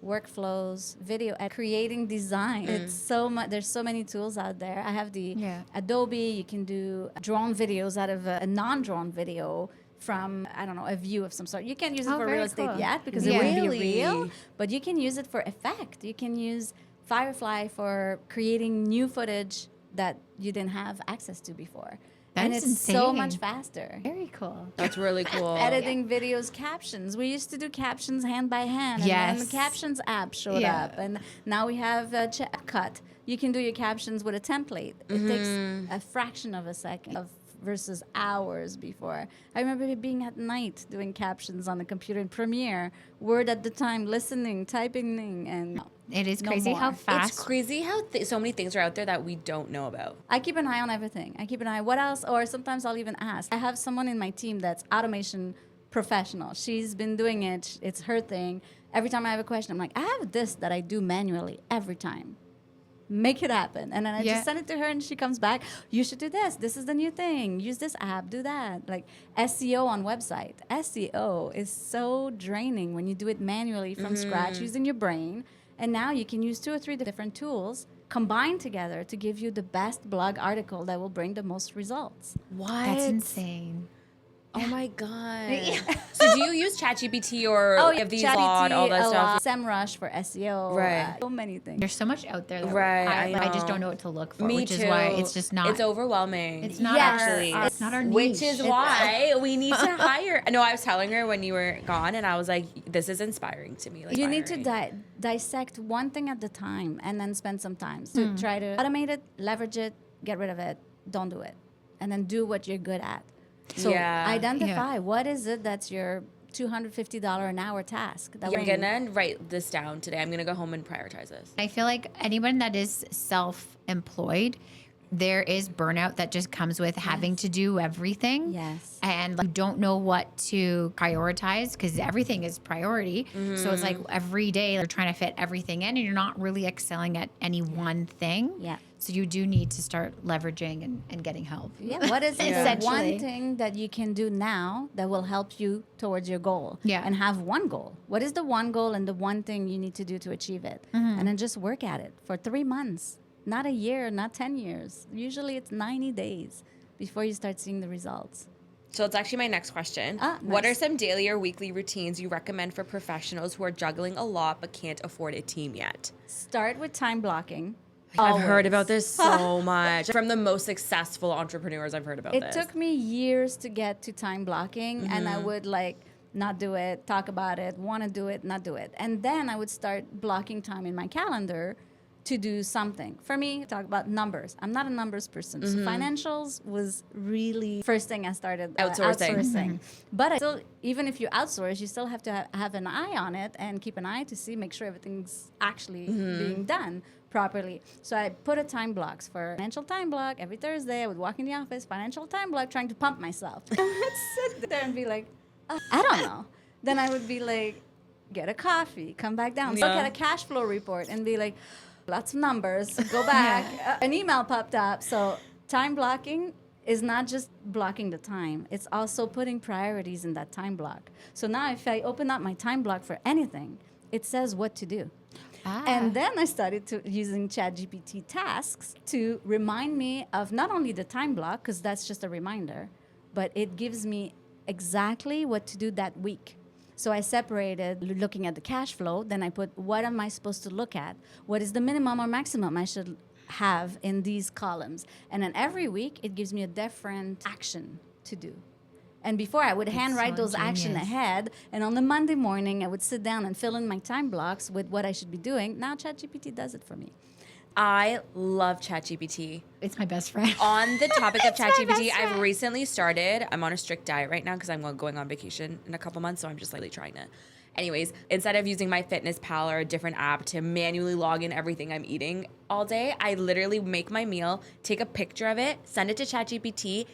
workflows, video, creating design. It's so much. There's so many tools out there. I have the Adobe. You can do drone videos out of a non-drone video from, I don't know, a view of some sort. You can't use it for real estate yet because it wouldn't be real, but you can use it for effect. You can use Firefly for creating new footage that you didn't have access to before. And it's so much faster. Very cool. That's really cool. Editing videos, captions. We used to do captions hand by hand. And then the captions app showed up. And now we have Cut. You can do your captions with a template. It takes a fraction of a second versus hours before. I remember being at night doing captions on the computer in Premiere, Word at the time, listening, typing, and it is crazy how fast. It's crazy how so many things are out there that we don't know about. I keep an eye on everything. I keep an eye. What else? Or sometimes I'll even ask. I have someone in my team that's automation professional. She's been doing it. It's her thing. Every time I have a question, I'm like, I have this that I do manually every time. Make it happen. And then I just send it to her and she comes back, you should do this. This is the new thing. Use this app, do that. Like SEO on website. SEO is so draining when you do it manually from scratch using your brain. And now you can use 2 or 3 different tools combined together to give you the best blog article that will bring the most results. What? That's insane. Oh my God. So do you use ChatGPT or have these lot, all that stuff? SEMrush for SEO. Right. So many things. There's so much out there that I just don't know what to look for, Me which too. is why it's just not. It's overwhelming. It's not actually. It's not our niche. Which is why we need to hire. No, I was telling her when you were gone, and I was like, "This is inspiring to me." Like, you need to dissect one thing at the time, and then spend some time to try to automate it, leverage it, get rid of it, don't do it, and then do what you're good at. So identify what is it that's your $250 an hour task. I'm gonna write this down today. I'm gonna go home and prioritize this. I feel like anyone that is self-employed, there is burnout that just comes with having to do everything. Yes. And you don't know what to prioritize because everything is priority. So it's like every day you're trying to fit everything in and you're not really excelling at any one thing. Yeah. So you do need to start leveraging and getting help. Yeah. What is the one thing that you can do now that will help you towards your goal? Yeah. And have one goal. What is the one goal and the one thing you need to do to achieve it? And then just work at it for 3 months. Not a year, not 10 years. Usually it's 90 days before you start seeing the results. So it's actually my next question. Nice. What are some daily or weekly routines you recommend for professionals who are juggling a lot but can't afford a team yet? Start with time blocking. I've heard about this so much. From the most successful entrepreneurs I've heard about this. It took me years to get to time blocking, and I would not do it, talk about it, want to do it, not do it. And then I would start blocking time in my calendar to do something. For me, talk about numbers. I'm not a numbers person. So financials was really first thing I started outsourcing. But even if you outsource, you still have to have an eye on it and keep an eye to make sure everything's actually being done properly. So I put a time blocks for financial time block. Every Thursday I would walk in the office, financial time block, trying to pump myself. I would sit there and be like, I don't know. Then I would be like, get a coffee, come back down, look at a cash flow report and be like, lots of numbers, go back. An email popped up. So time blocking is not just blocking the time. It's also putting priorities in that time block. So now if I open up my time block for anything, it says what to do. And then I started using ChatGPT tasks to remind me of not only the time block, because that's just a reminder, but it gives me exactly what to do that week. So I separated looking at the cash flow. Then I put, what am I supposed to look at? What is the minimum or maximum I should have in these columns? And then every week, it gives me a different action to do. And before, I would handwrite those actions ahead. And on the Monday morning, I would sit down and fill in my time blocks with what I should be doing. Now ChatGPT does it for me. I love ChatGPT. It's my best friend. On the topic of ChatGPT, I've recently started. I'm on a strict diet right now because I'm going on vacation in a couple months, so I'm just like trying to. Anyways, instead of using my MyFitnessPal or a different app to manually log in everything I'm eating all day, I literally make my meal, take a picture of it, send it to ChatGPT,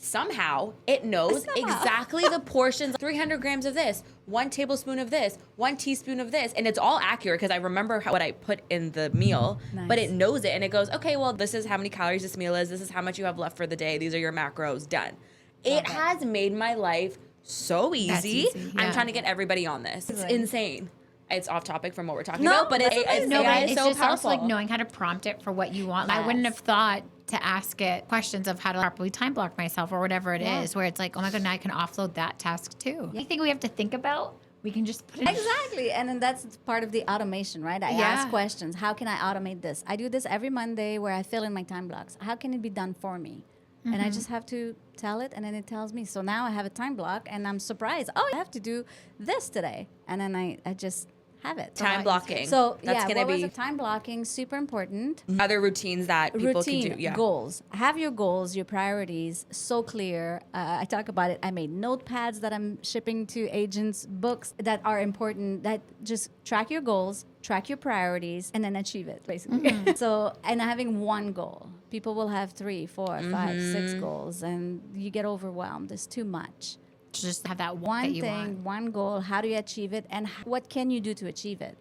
somehow it knows exactly the portions, 300 grams of this, 1 tablespoon of this, 1 teaspoon of this. And it's all accurate because I remember what I put in the meal, but it knows it. And it goes, okay, well, this is how many calories this meal is. This is how much you have left for the day. These are your macros, done. It has made my life so easy. I'm trying to get everybody on this. It's insane. It's off topic from what we're talking about, but it's so just powerful. also like knowing how to prompt it for what you want. I wouldn't have thought to ask it questions of how to properly time block myself or whatever it is, where it's like, oh my God, now I can offload that task too. Anything we have to think about, we can just put it Exactly. And then that's part of the automation, right? I ask questions. How can I automate this? I do this every Monday where I fill in my time blocks. How can it be done for me? And I just have to tell it, and then it tells me. So now I have a time block, and I'm surprised. Oh, I have to do this today. And then I just have it. Time blocking. So that's yeah, gonna what be was it? Time blocking, super important. other routines that people can do. Yeah. Goals. Have your goals, your priorities so clear. I talk about it. I made notepads that I'm shipping to agents, books that are important, that just track your goals, track your priorities, and then achieve it, basically. So, and having one goal. People will have 3, 4, 5, 6 goals, and you get overwhelmed. It's too much. just have that One that you thing, want. one goal. How do you achieve it, and what can you do to achieve it?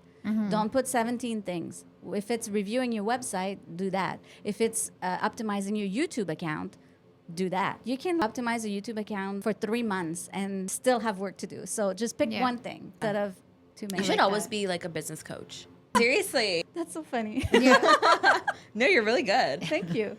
Don't put 17 things. If it's reviewing your website, do that. If it's optimizing your YouTube account, do that. You can optimize a YouTube account for 3 months and still have work to do. So just pick one thing instead of too many. You should always be like a business coach. Seriously. That's so funny. No, you're really good. Thank you.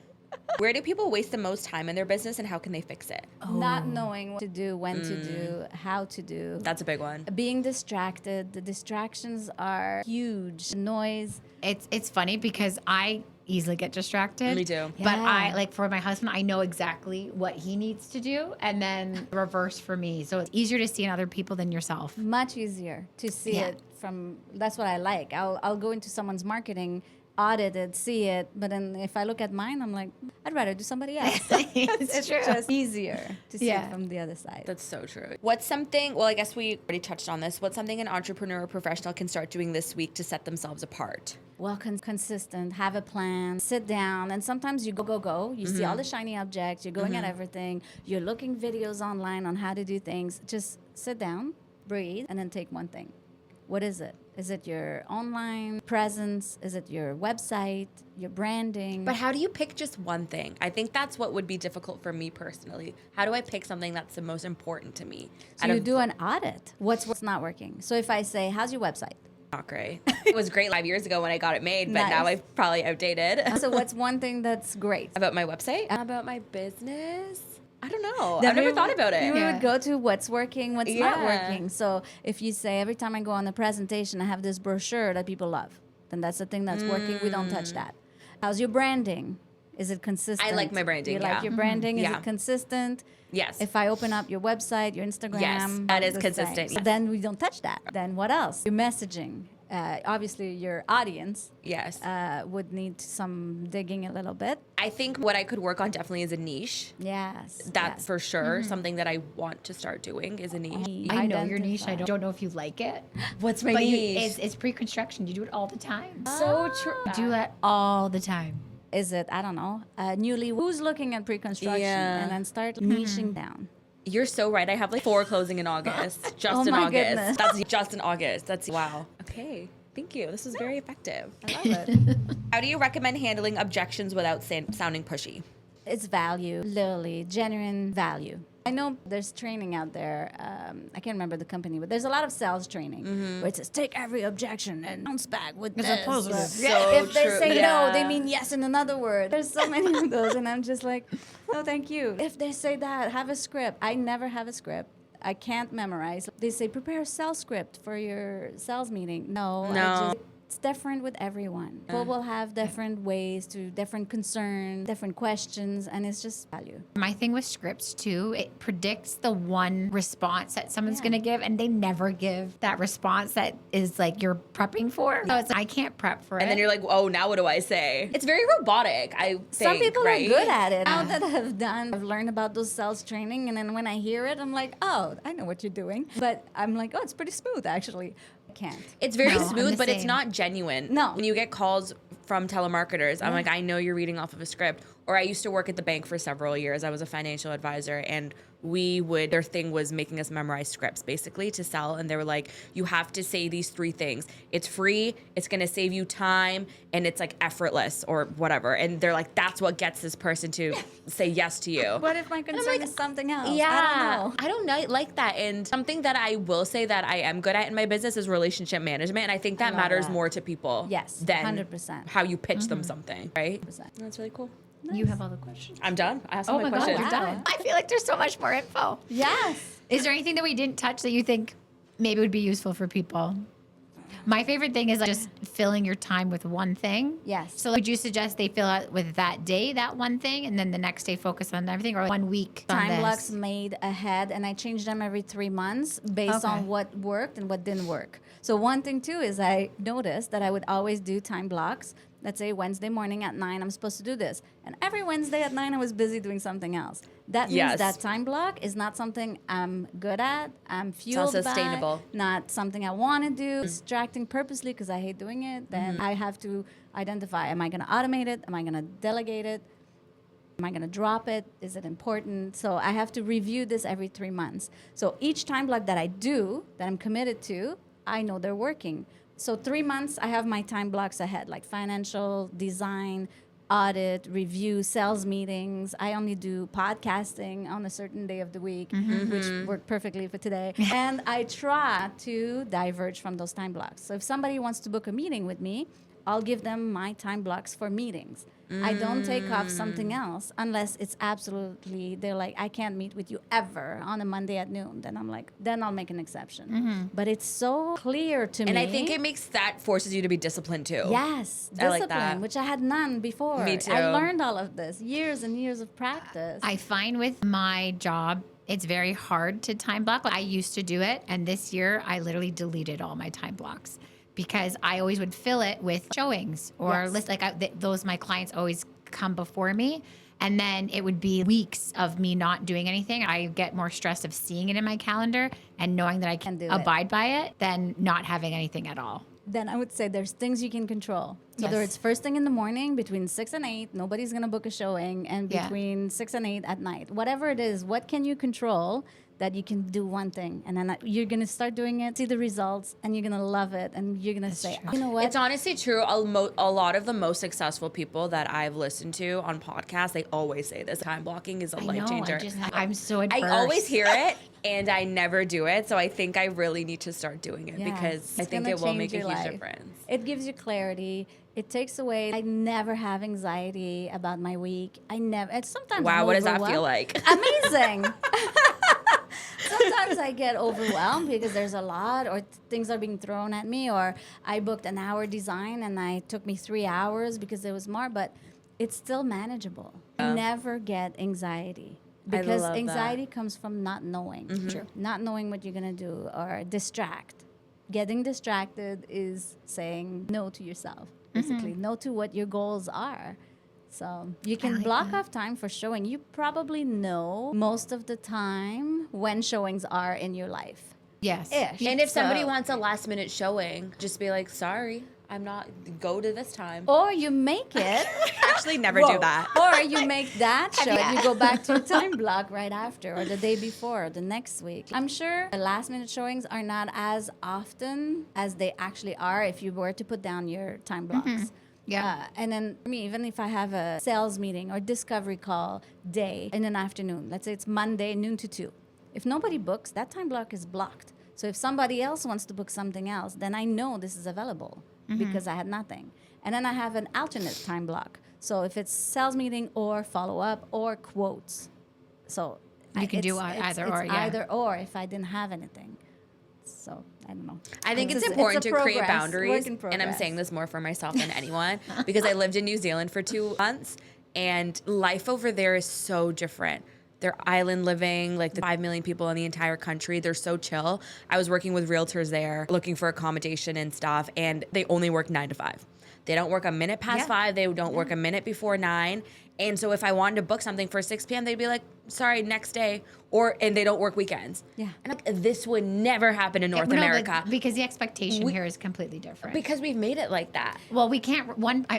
Where do people waste the most time in their business, and how can they fix it? Not knowing what to do, when to do, how to do. That's a big one. Being distracted. The distractions are huge. Noise. It's funny because I easily get distracted. Me too. But Yeah. I like for my husband, I know exactly what he needs to do, and then reverse for me. So it's easier to see in other people than yourself. Much easier to see Yeah. it from. That's what I like. I'll go into someone's marketing, audit it, see it, but then if I look at mine, I'm like, I'd rather do somebody else. It's true. just easier to see Yeah. it from the other side. That's so true. What's something, well, I guess we already touched on this. What's something an entrepreneur or professional can start doing this week to set themselves apart? Well, consistent, have a plan, sit down, and sometimes you go. You see all the shiny objects, you're going at everything, you're looking videos online on how to do things. Just sit down, breathe, and then take one thing. What is it? Is it your online presence? Is it your website, your branding? But how do you pick just one thing? I think that's what would be difficult for me personally. How do I pick something that's the most important to me? so you do an audit. What's not working? So if I say, how's your website? Not great. It was great 5 years ago when I got it made, but now Nice. I've probably outdated. So what's one thing that's great? About my website? About my business? I don't know. Then I've never we thought would- about We it. Yeah. would go to what's working, what's not Yeah. working. So if you say every time I go on a presentation, I have this brochure that people love, then that's the thing that's working. We don't touch that. How's your branding? Is it consistent? I like my branding, You yeah. like your branding? Is Yeah. it consistent? Yes. If I open up your website, your Instagram, Yes, that is the consistent, same. So yes. then we don't touch that. Then what else? Your messaging. Obviously, your audience Yes. would need some digging a little bit. I think what I could work on definitely is a niche. Yes. That's yes. for sure. Something that I want to start doing is a niche. I know your niche. I Identify. don't know if you like it. What's my But niche? it's pre-construction. You do it all the time. So true. You do that all the time. Is it, I don't know, newly who's looking at pre-construction Yeah. and then start niching down. You're so right. I have like 4 closing in August. Just Oh in my August. goodness. That's just in August. That's wow. Okay. Thank you. This was very effective. I love it. How do you recommend handling objections without sounding pushy? It's value, literally, genuine value. I know there's training out there. I can't remember the company, but there's a lot of sales training where it says, take every objection and bounce back with It's a this. positive. So if they true. say Yeah. no, they mean yes in another word. There's so many of those, and I'm just like, no, thank you. If they say that, have a script. I never have a script. I can't memorize. They say, prepare a sales script for your sales meeting. No. It's different with everyone. People will have different ways to different concerns, different questions, and it's just value. My thing with scripts too, it predicts the one response that someone's gonna give, and they never give that response that is like you're prepping for. So it's I can't prep for it. And then you're like, oh, now what do I say? It's very robotic, I think. Some people right? are good at it. Now that I've learned about those sales training, and then when I hear it, I'm like, oh, I know what you're doing. But I'm like, oh, it's pretty smooth actually. I can't. It's very No, I'm smooth, the but it's same. not genuine. No. When you get calls from telemarketers, I'm like, I know you're reading off of a script. or I used to work at the bank for several years. I was a financial advisor, and their thing was making us memorize scripts basically to sell. And they were like, you have to say these 3 things. It's free, it's going to save you time, and it's like effortless or whatever. And they're like, that's what gets this person to say yes to you. What if my concern is something else? Yeah, I don't know. I don't know, like that. And something that I will say that I am good at in my business is relationship management. And I think that love matters that. more to people Yes, than 100%. how you pitch them something, right? 100%. That's really cool. You have all the questions. I'm done. I asked all Oh my my God, questions. you're done. I feel like there's so much more info. Yes. Is there anything that we didn't touch that you think maybe would be useful for people? My favorite thing is like just filling your time with one thing. Yes. So would you suggest they fill out with that day, that one thing, and then the next day focus on everything, or 1 week on Time this? blocks made ahead, and I change them every 3 months based Okay. on what worked and what didn't work. So one thing too is I noticed that I would always do time blocks. Let's say Wednesday morning at 9, I'm supposed to do this. And every Wednesday at 9, I was busy doing something else. That means Yes. that time block is not something I'm good at. I'm fueled by, sustainable. not something I want to do. Distracting purposely because I hate doing it. Then I have to identify, am I going to automate it? Am I going to delegate it? Am I going to drop it? Is it important? So I have to review this every 3 months. So each time block that I do, that I'm committed to, I know they're working. So 3 months, I have my time blocks ahead, like financial, design, audit, review, sales meetings. I only do podcasting on a certain day of the week, which worked perfectly for today. And I try to diverge from those time blocks. So if somebody wants to book a meeting with me, I'll give them my time blocks for meetings. I don't take off something else unless it's absolutely, they're like, I can't meet with you ever on a Monday at noon. Then I'm like, then I'll make an exception. But it's so clear to me. And I think it forces you to be disciplined too. Yes, I like discipline, that. which I had none before. Me too. I learned all of this, years and years of practice. I find with my job, it's very hard to time block. I used to do it, and this year I literally deleted all my time blocks because I always would fill it with showings or Yes. list. Those my clients always come before me, and then it would be weeks of me not doing anything. I get more stressed of seeing it in my calendar and knowing that I can do it. abide by it than not having anything at all. Then I would say there's things you can control. So whether Yes. it's first thing in the morning between 6 and 8, nobody's going to book a showing, and Yeah. between 6 and 8 at night. Whatever it is, what can you control that you can do one thing? And then you're going to start doing it, see the results, and you're going to love it. And you're going to say, true. you know what? It's honestly true. A lot of the most successful people that I've listened to on podcasts, they always say this. Time blocking is a life changer. I'm so adverse. I always hear it and I never do it. So I think I really need to start doing it Yes, because I it's think gonna it will change make a your huge life. difference. It gives you clarity. It takes away. I never have anxiety about my week. I never. It's sometimes. Wow, I'm what does that overwhelmed. feel like? Amazing. Sometimes I get overwhelmed because there's a lot, or things are being thrown at me, or I booked an hour design and it took me 3 hours because there was more, but it's still manageable. I never get anxiety because love that. anxiety comes from not knowing. True. Not knowing what you're going to do or distract. Getting distracted is saying no to yourself, basically. No to what your goals are. So you can like block that. off time for showing. You probably know most of the time when showings are in your life. Yes. Ish. And if somebody So- wants a last minute showing, just be like, sorry, I'm not, go to this time. Or you make it. Actually, never do that. Or you make that show and you go back to your time block right after, or the day before, or the next week. I'm sure the last minute showings are not as often as they actually are if you were to put down your time blocks. Yeah. And then for me, even if I have a sales meeting or discovery call day in an afternoon, let's say it's Monday, noon to 2. If nobody books, that time block is blocked. So if somebody else wants to book something else, then I know this is available because I had nothing. And then I have an alternate time block. So if it's sales meeting or follow-up or quotes. So You can do it's either or, yeah. either or if I didn't have anything. So I don't know. I think it's a important to create progress, boundaries. work in And I'm progress. saying this more for myself than anyone because I lived in New Zealand for 2 months and life over there is so different. They're island living, like the 5 million people in the entire country. They're so chill. I was working with realtors there looking for accommodation and stuff, and they only work 9 to 5. They don't work a minute past 5. They don't work a minute before 9. And so if I wanted to book something for 6 p.m., they'd be like, sorry, next day. And they don't work weekends. Yeah. And like, this would never happen in North No, but America because the expectation here is completely different. because we've made it like that. Well, we can't.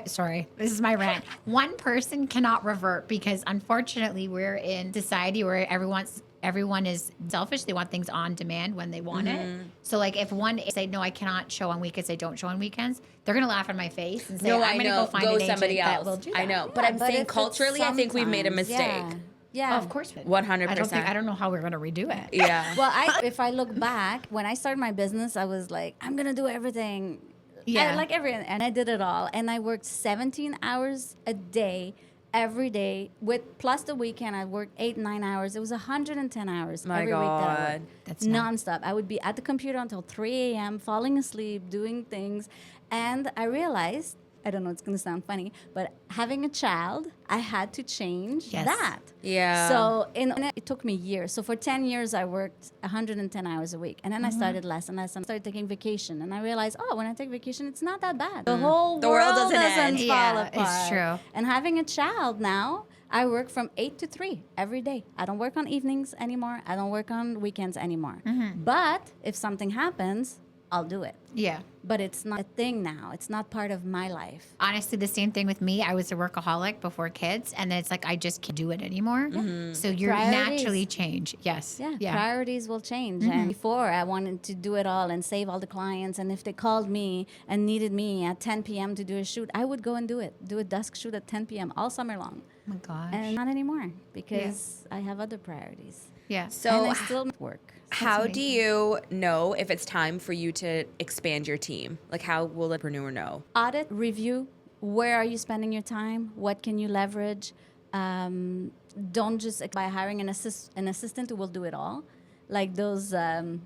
Sorry, this is my rant. One person cannot revert because unfortunately we're in society where everyone is selfish. They want things on demand when they want it. So like if one say no, I cannot show on weekends. I don't show on weekends. They're gonna laugh in my face and say, No, I'm gonna go find an somebody agent else. that will do that. I know, but I'm but saying if it's culturally, I think we've made a sometimes, mistake. Yeah. Oh, of course. 100%. I don't know how we're gonna redo it. Yeah. Well, if I look back, when I started my business, I was like, I'm gonna do everything. Yeah. And I did it all. And I worked 17 hours a day, every day. Plus the weekend, I worked 8-9 hours. It was 110 hours My every week that I God. worked. That's nuts. nonstop. I would be at the computer until 3 a.m., falling asleep, doing things. And I realized, I don't know, it's going to sound funny, but having a child, I had to change Yes. that. Yeah. So it took me years. So for 10 years, I worked 110 hours a week. And then I started less and less and started taking vacation. And I realized, when I take vacation, it's not that bad. The whole The world world doesn't end. fall Yeah, apart. it's true. And having a child now, I work from 8 to 3 every day. I don't work on evenings anymore. I don't work on weekends anymore. But if something happens, I'll do it. Yeah. But it's not a thing now. It's not part of my life. Honestly, the same thing with me. I was a workaholic before kids, and then it's like I just can't do it anymore. So you're Priorities. naturally change. Yes. Yeah, priorities will change. And before, I wanted to do it all and save all the clients. And if they called me and needed me at 10 p.m. to do a shoot, I would go and do it. Do a dusk shoot at 10 p.m. all summer long. Oh my gosh. And not anymore because I have other priorities. yeah. And So I still work. how do you know if it's time for you to expand your team? Like, how will the entrepreneur know? Audit, review, where are you spending your time? What can you leverage? Don't just by hiring an assistant who will do it all. Like those,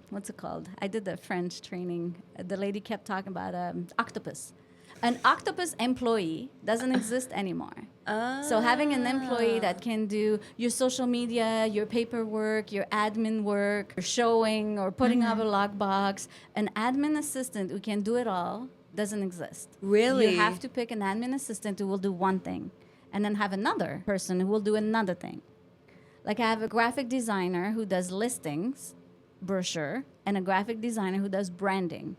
what's it called? I did the French training. The lady kept talking about octopus. An octopus employee doesn't exist anymore. So having an employee that can do your social media, your paperwork, your admin work, your showing or putting up a lockbox, an admin assistant who can do it all doesn't exist. Really? You have to pick an admin assistant who will do one thing and then have another person who will do another thing. Like I have a graphic designer who does listings, brochure, and a graphic designer who does branding.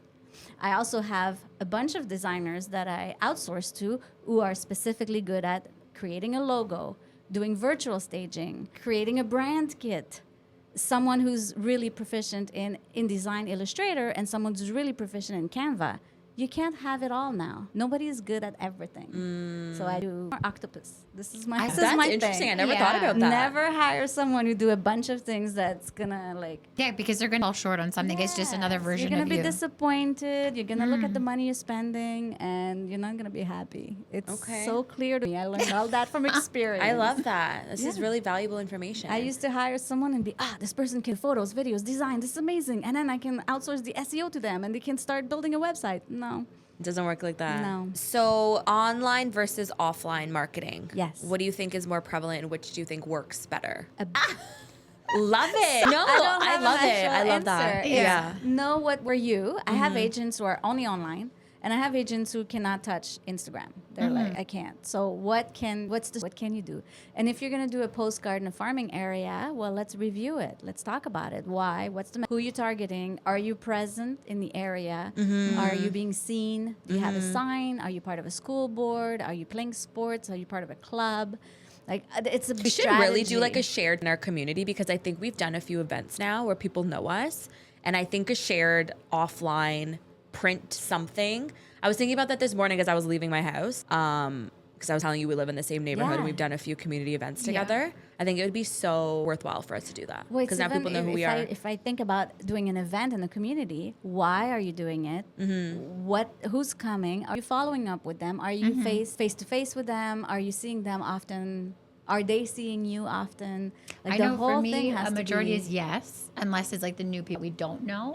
I also have a bunch of designers that I outsource to who are specifically good at creating a logo, doing virtual staging, creating a brand kit. Someone who's really proficient in InDesign Illustrator and someone who's really proficient in Canva. You can't have it all now. Nobody is good at everything. So I do octopus. This is my That's thing. interesting. I never Yeah. thought about that. Never hire someone who do a bunch of things that's gonna like. Yeah, because they're gonna fall short on something. It's just another Yes, version You're of gonna you. be disappointed. You're gonna look at the money you're spending, and you're not gonna be happy. It's Okay. so clear to me. I learned all that from experience. I love that. This is Yeah. really valuable information. I used to hire someone and be, this person can photos, videos, design. This is amazing, and then I can outsource the SEO to them, and they can start building a website. No. It doesn't work like that. No. So online versus offline marketing. Yes. What do you think is more prevalent and which do you think works better? A- Love it. No, don't I have an love it. actual I love that. answer. Yeah. It's know what were you. I have agents who are only online, and I have agents who cannot touch Instagram. They're like, I can't. So what can you do? And if you're gonna do a postcard in a farming area, well, let's review it. Let's talk about it. Why? Who you targeting? Are you present in the area? Are you being seen? Do you have a sign? Are you part of a school board? Are you playing sports? Are you part of a club? Like it's a We should really do like a shared in our community because I think we've done a few events now where people know us. And I think a shared offline print something. I was thinking about that this morning as I was leaving my house. Because I was telling you we live in the same neighborhood and Yeah. we've done a few community events together. I think it would be so worthwall for us to do that. Well, Because now people know who we are. If I think about doing an event in the community, why are you doing it? Who's coming? Are you following up with them? Are you face to face with them? Are you seeing them often? Are they seeing you often? Like I the know whole for me, thing has a to majority be- is yes, unless it's like the new people we don't know.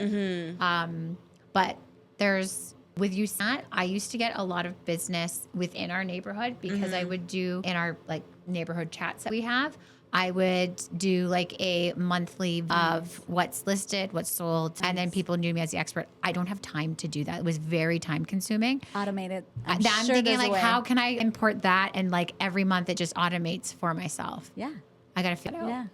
But there's with you, Sat, I used to get a lot of business within our neighborhood because I would do in our like neighborhood chats that we have. I would do like a monthly of what's listed, what's sold, and then people knew me as the expert. I don't have time to do that. It was very time consuming. Automate it. I'm sure thinking there's a like, way. how can I import that? And like every month it just automates for myself. Yeah. I got to figure it out. Yeah.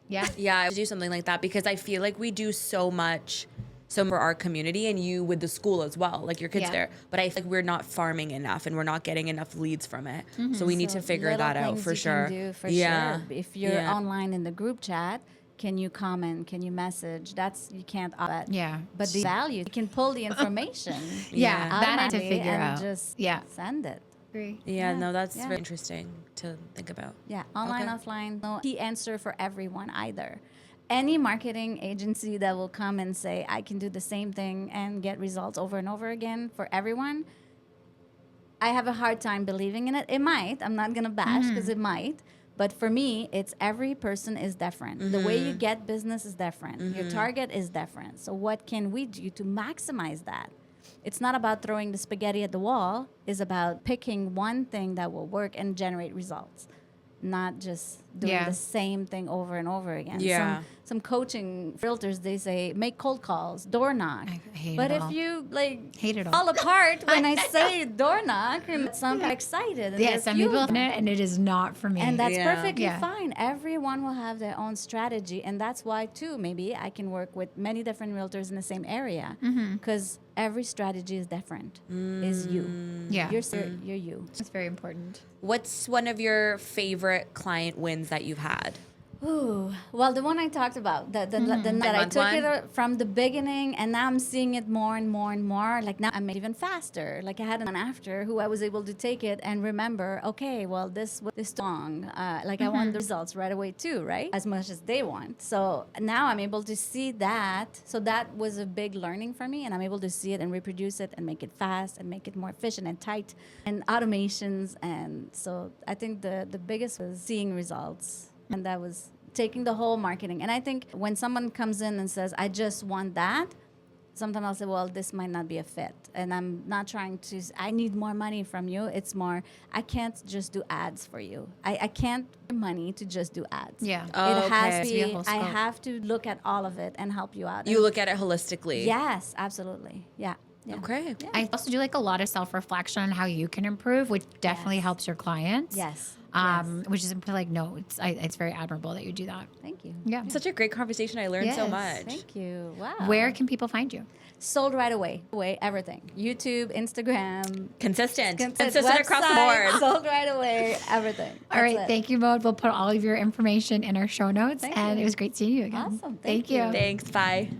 Yeah. Yeah, I would do something like that because I feel like we do so much for our community and you with the school as well, like your kids Yeah. there. But I feel like we're not farming enough and we're not getting enough leads from it. So we need to figure little that out things for you sure. Can do for Yeah. sure. If you're Yeah. online in the group chat, can you comment? Can you message? That's you can't. Yeah. But the value, you can pull the information. Yeah. That I had to automatically figure and out. Just Yeah. send it. Agree. Yeah, no, that's Yeah. very interesting to think about. Yeah, online, Okay. offline, no key answer for everyone either. Any marketing agency that will come and say, I can do the same thing and get results over and over again for everyone, I have a hard time believing in it. It might. I'm not going to bash because it might. But for me, it's every person is different. The way you get business is different. Your target is different. So what can we do to maximize that? It's not about throwing the spaghetti at the wall. It's about picking one thing that will work and generate results, not just doing Yeah. the same thing over and over again. Yeah. Some coaching filters, they say, make cold calls, door knock. I hate but it if all. you like Hate it all. fall apart when I say door knock, and some people are excited. And Yeah, they're some people fueled. in it, and it is not for me. And that's Yeah. perfectly Yeah. fine. Everyone will have their own strategy. And that's why, too, maybe I can work with many different realtors in the same area because every strategy is different, is you. Yeah. You're you. It's very important. What's one of your favorite client wins that you've had? Ooh, well, the one I talked about, that I 5-month took one? it from the beginning, and now I'm seeing it more and more and more. Like now, I'm even faster. Like I had an after who I was able to take it and remember. Okay, well, this song, like I want the results right away too, right? As much as they want. So now I'm able to see that. So that was a big learning for me, and I'm able to see it and reproduce it and make it fast and make it more efficient and tight and automations. And so I think the biggest was seeing results. And that was taking the whole marketing. And I think when someone comes in and says, I just want that, sometimes I'll say, well, this might not be a fit. And I'm not trying to, I need more money from you. It's more, I can't just do ads for you. I can't pay money to just do ads. Yeah. Oh, It okay. has Has to to be a be, whole I scope. have to look at all of it and help you out. You And look at it holistically. yes, absolutely. Yeah. Yeah. Okay. Yeah. I also do like a lot of self-reflection on how you can improve, which definitely Yes. helps your clients. Yes. Which is like, no, it's very admirable that you do that. Thank you. Yeah. Such a great conversation. I learned so Yes. much. Thank you. Wow. Where can people find you? Sold right away. Everything. YouTube, Instagram. Consistent Website, across the board. Sold right away. Everything. All right. That's it. Thank you, Maude. We'll put all of your information in our show notes. Thank and you. it was great seeing you again. Awesome. Thank you. Thanks. Bye.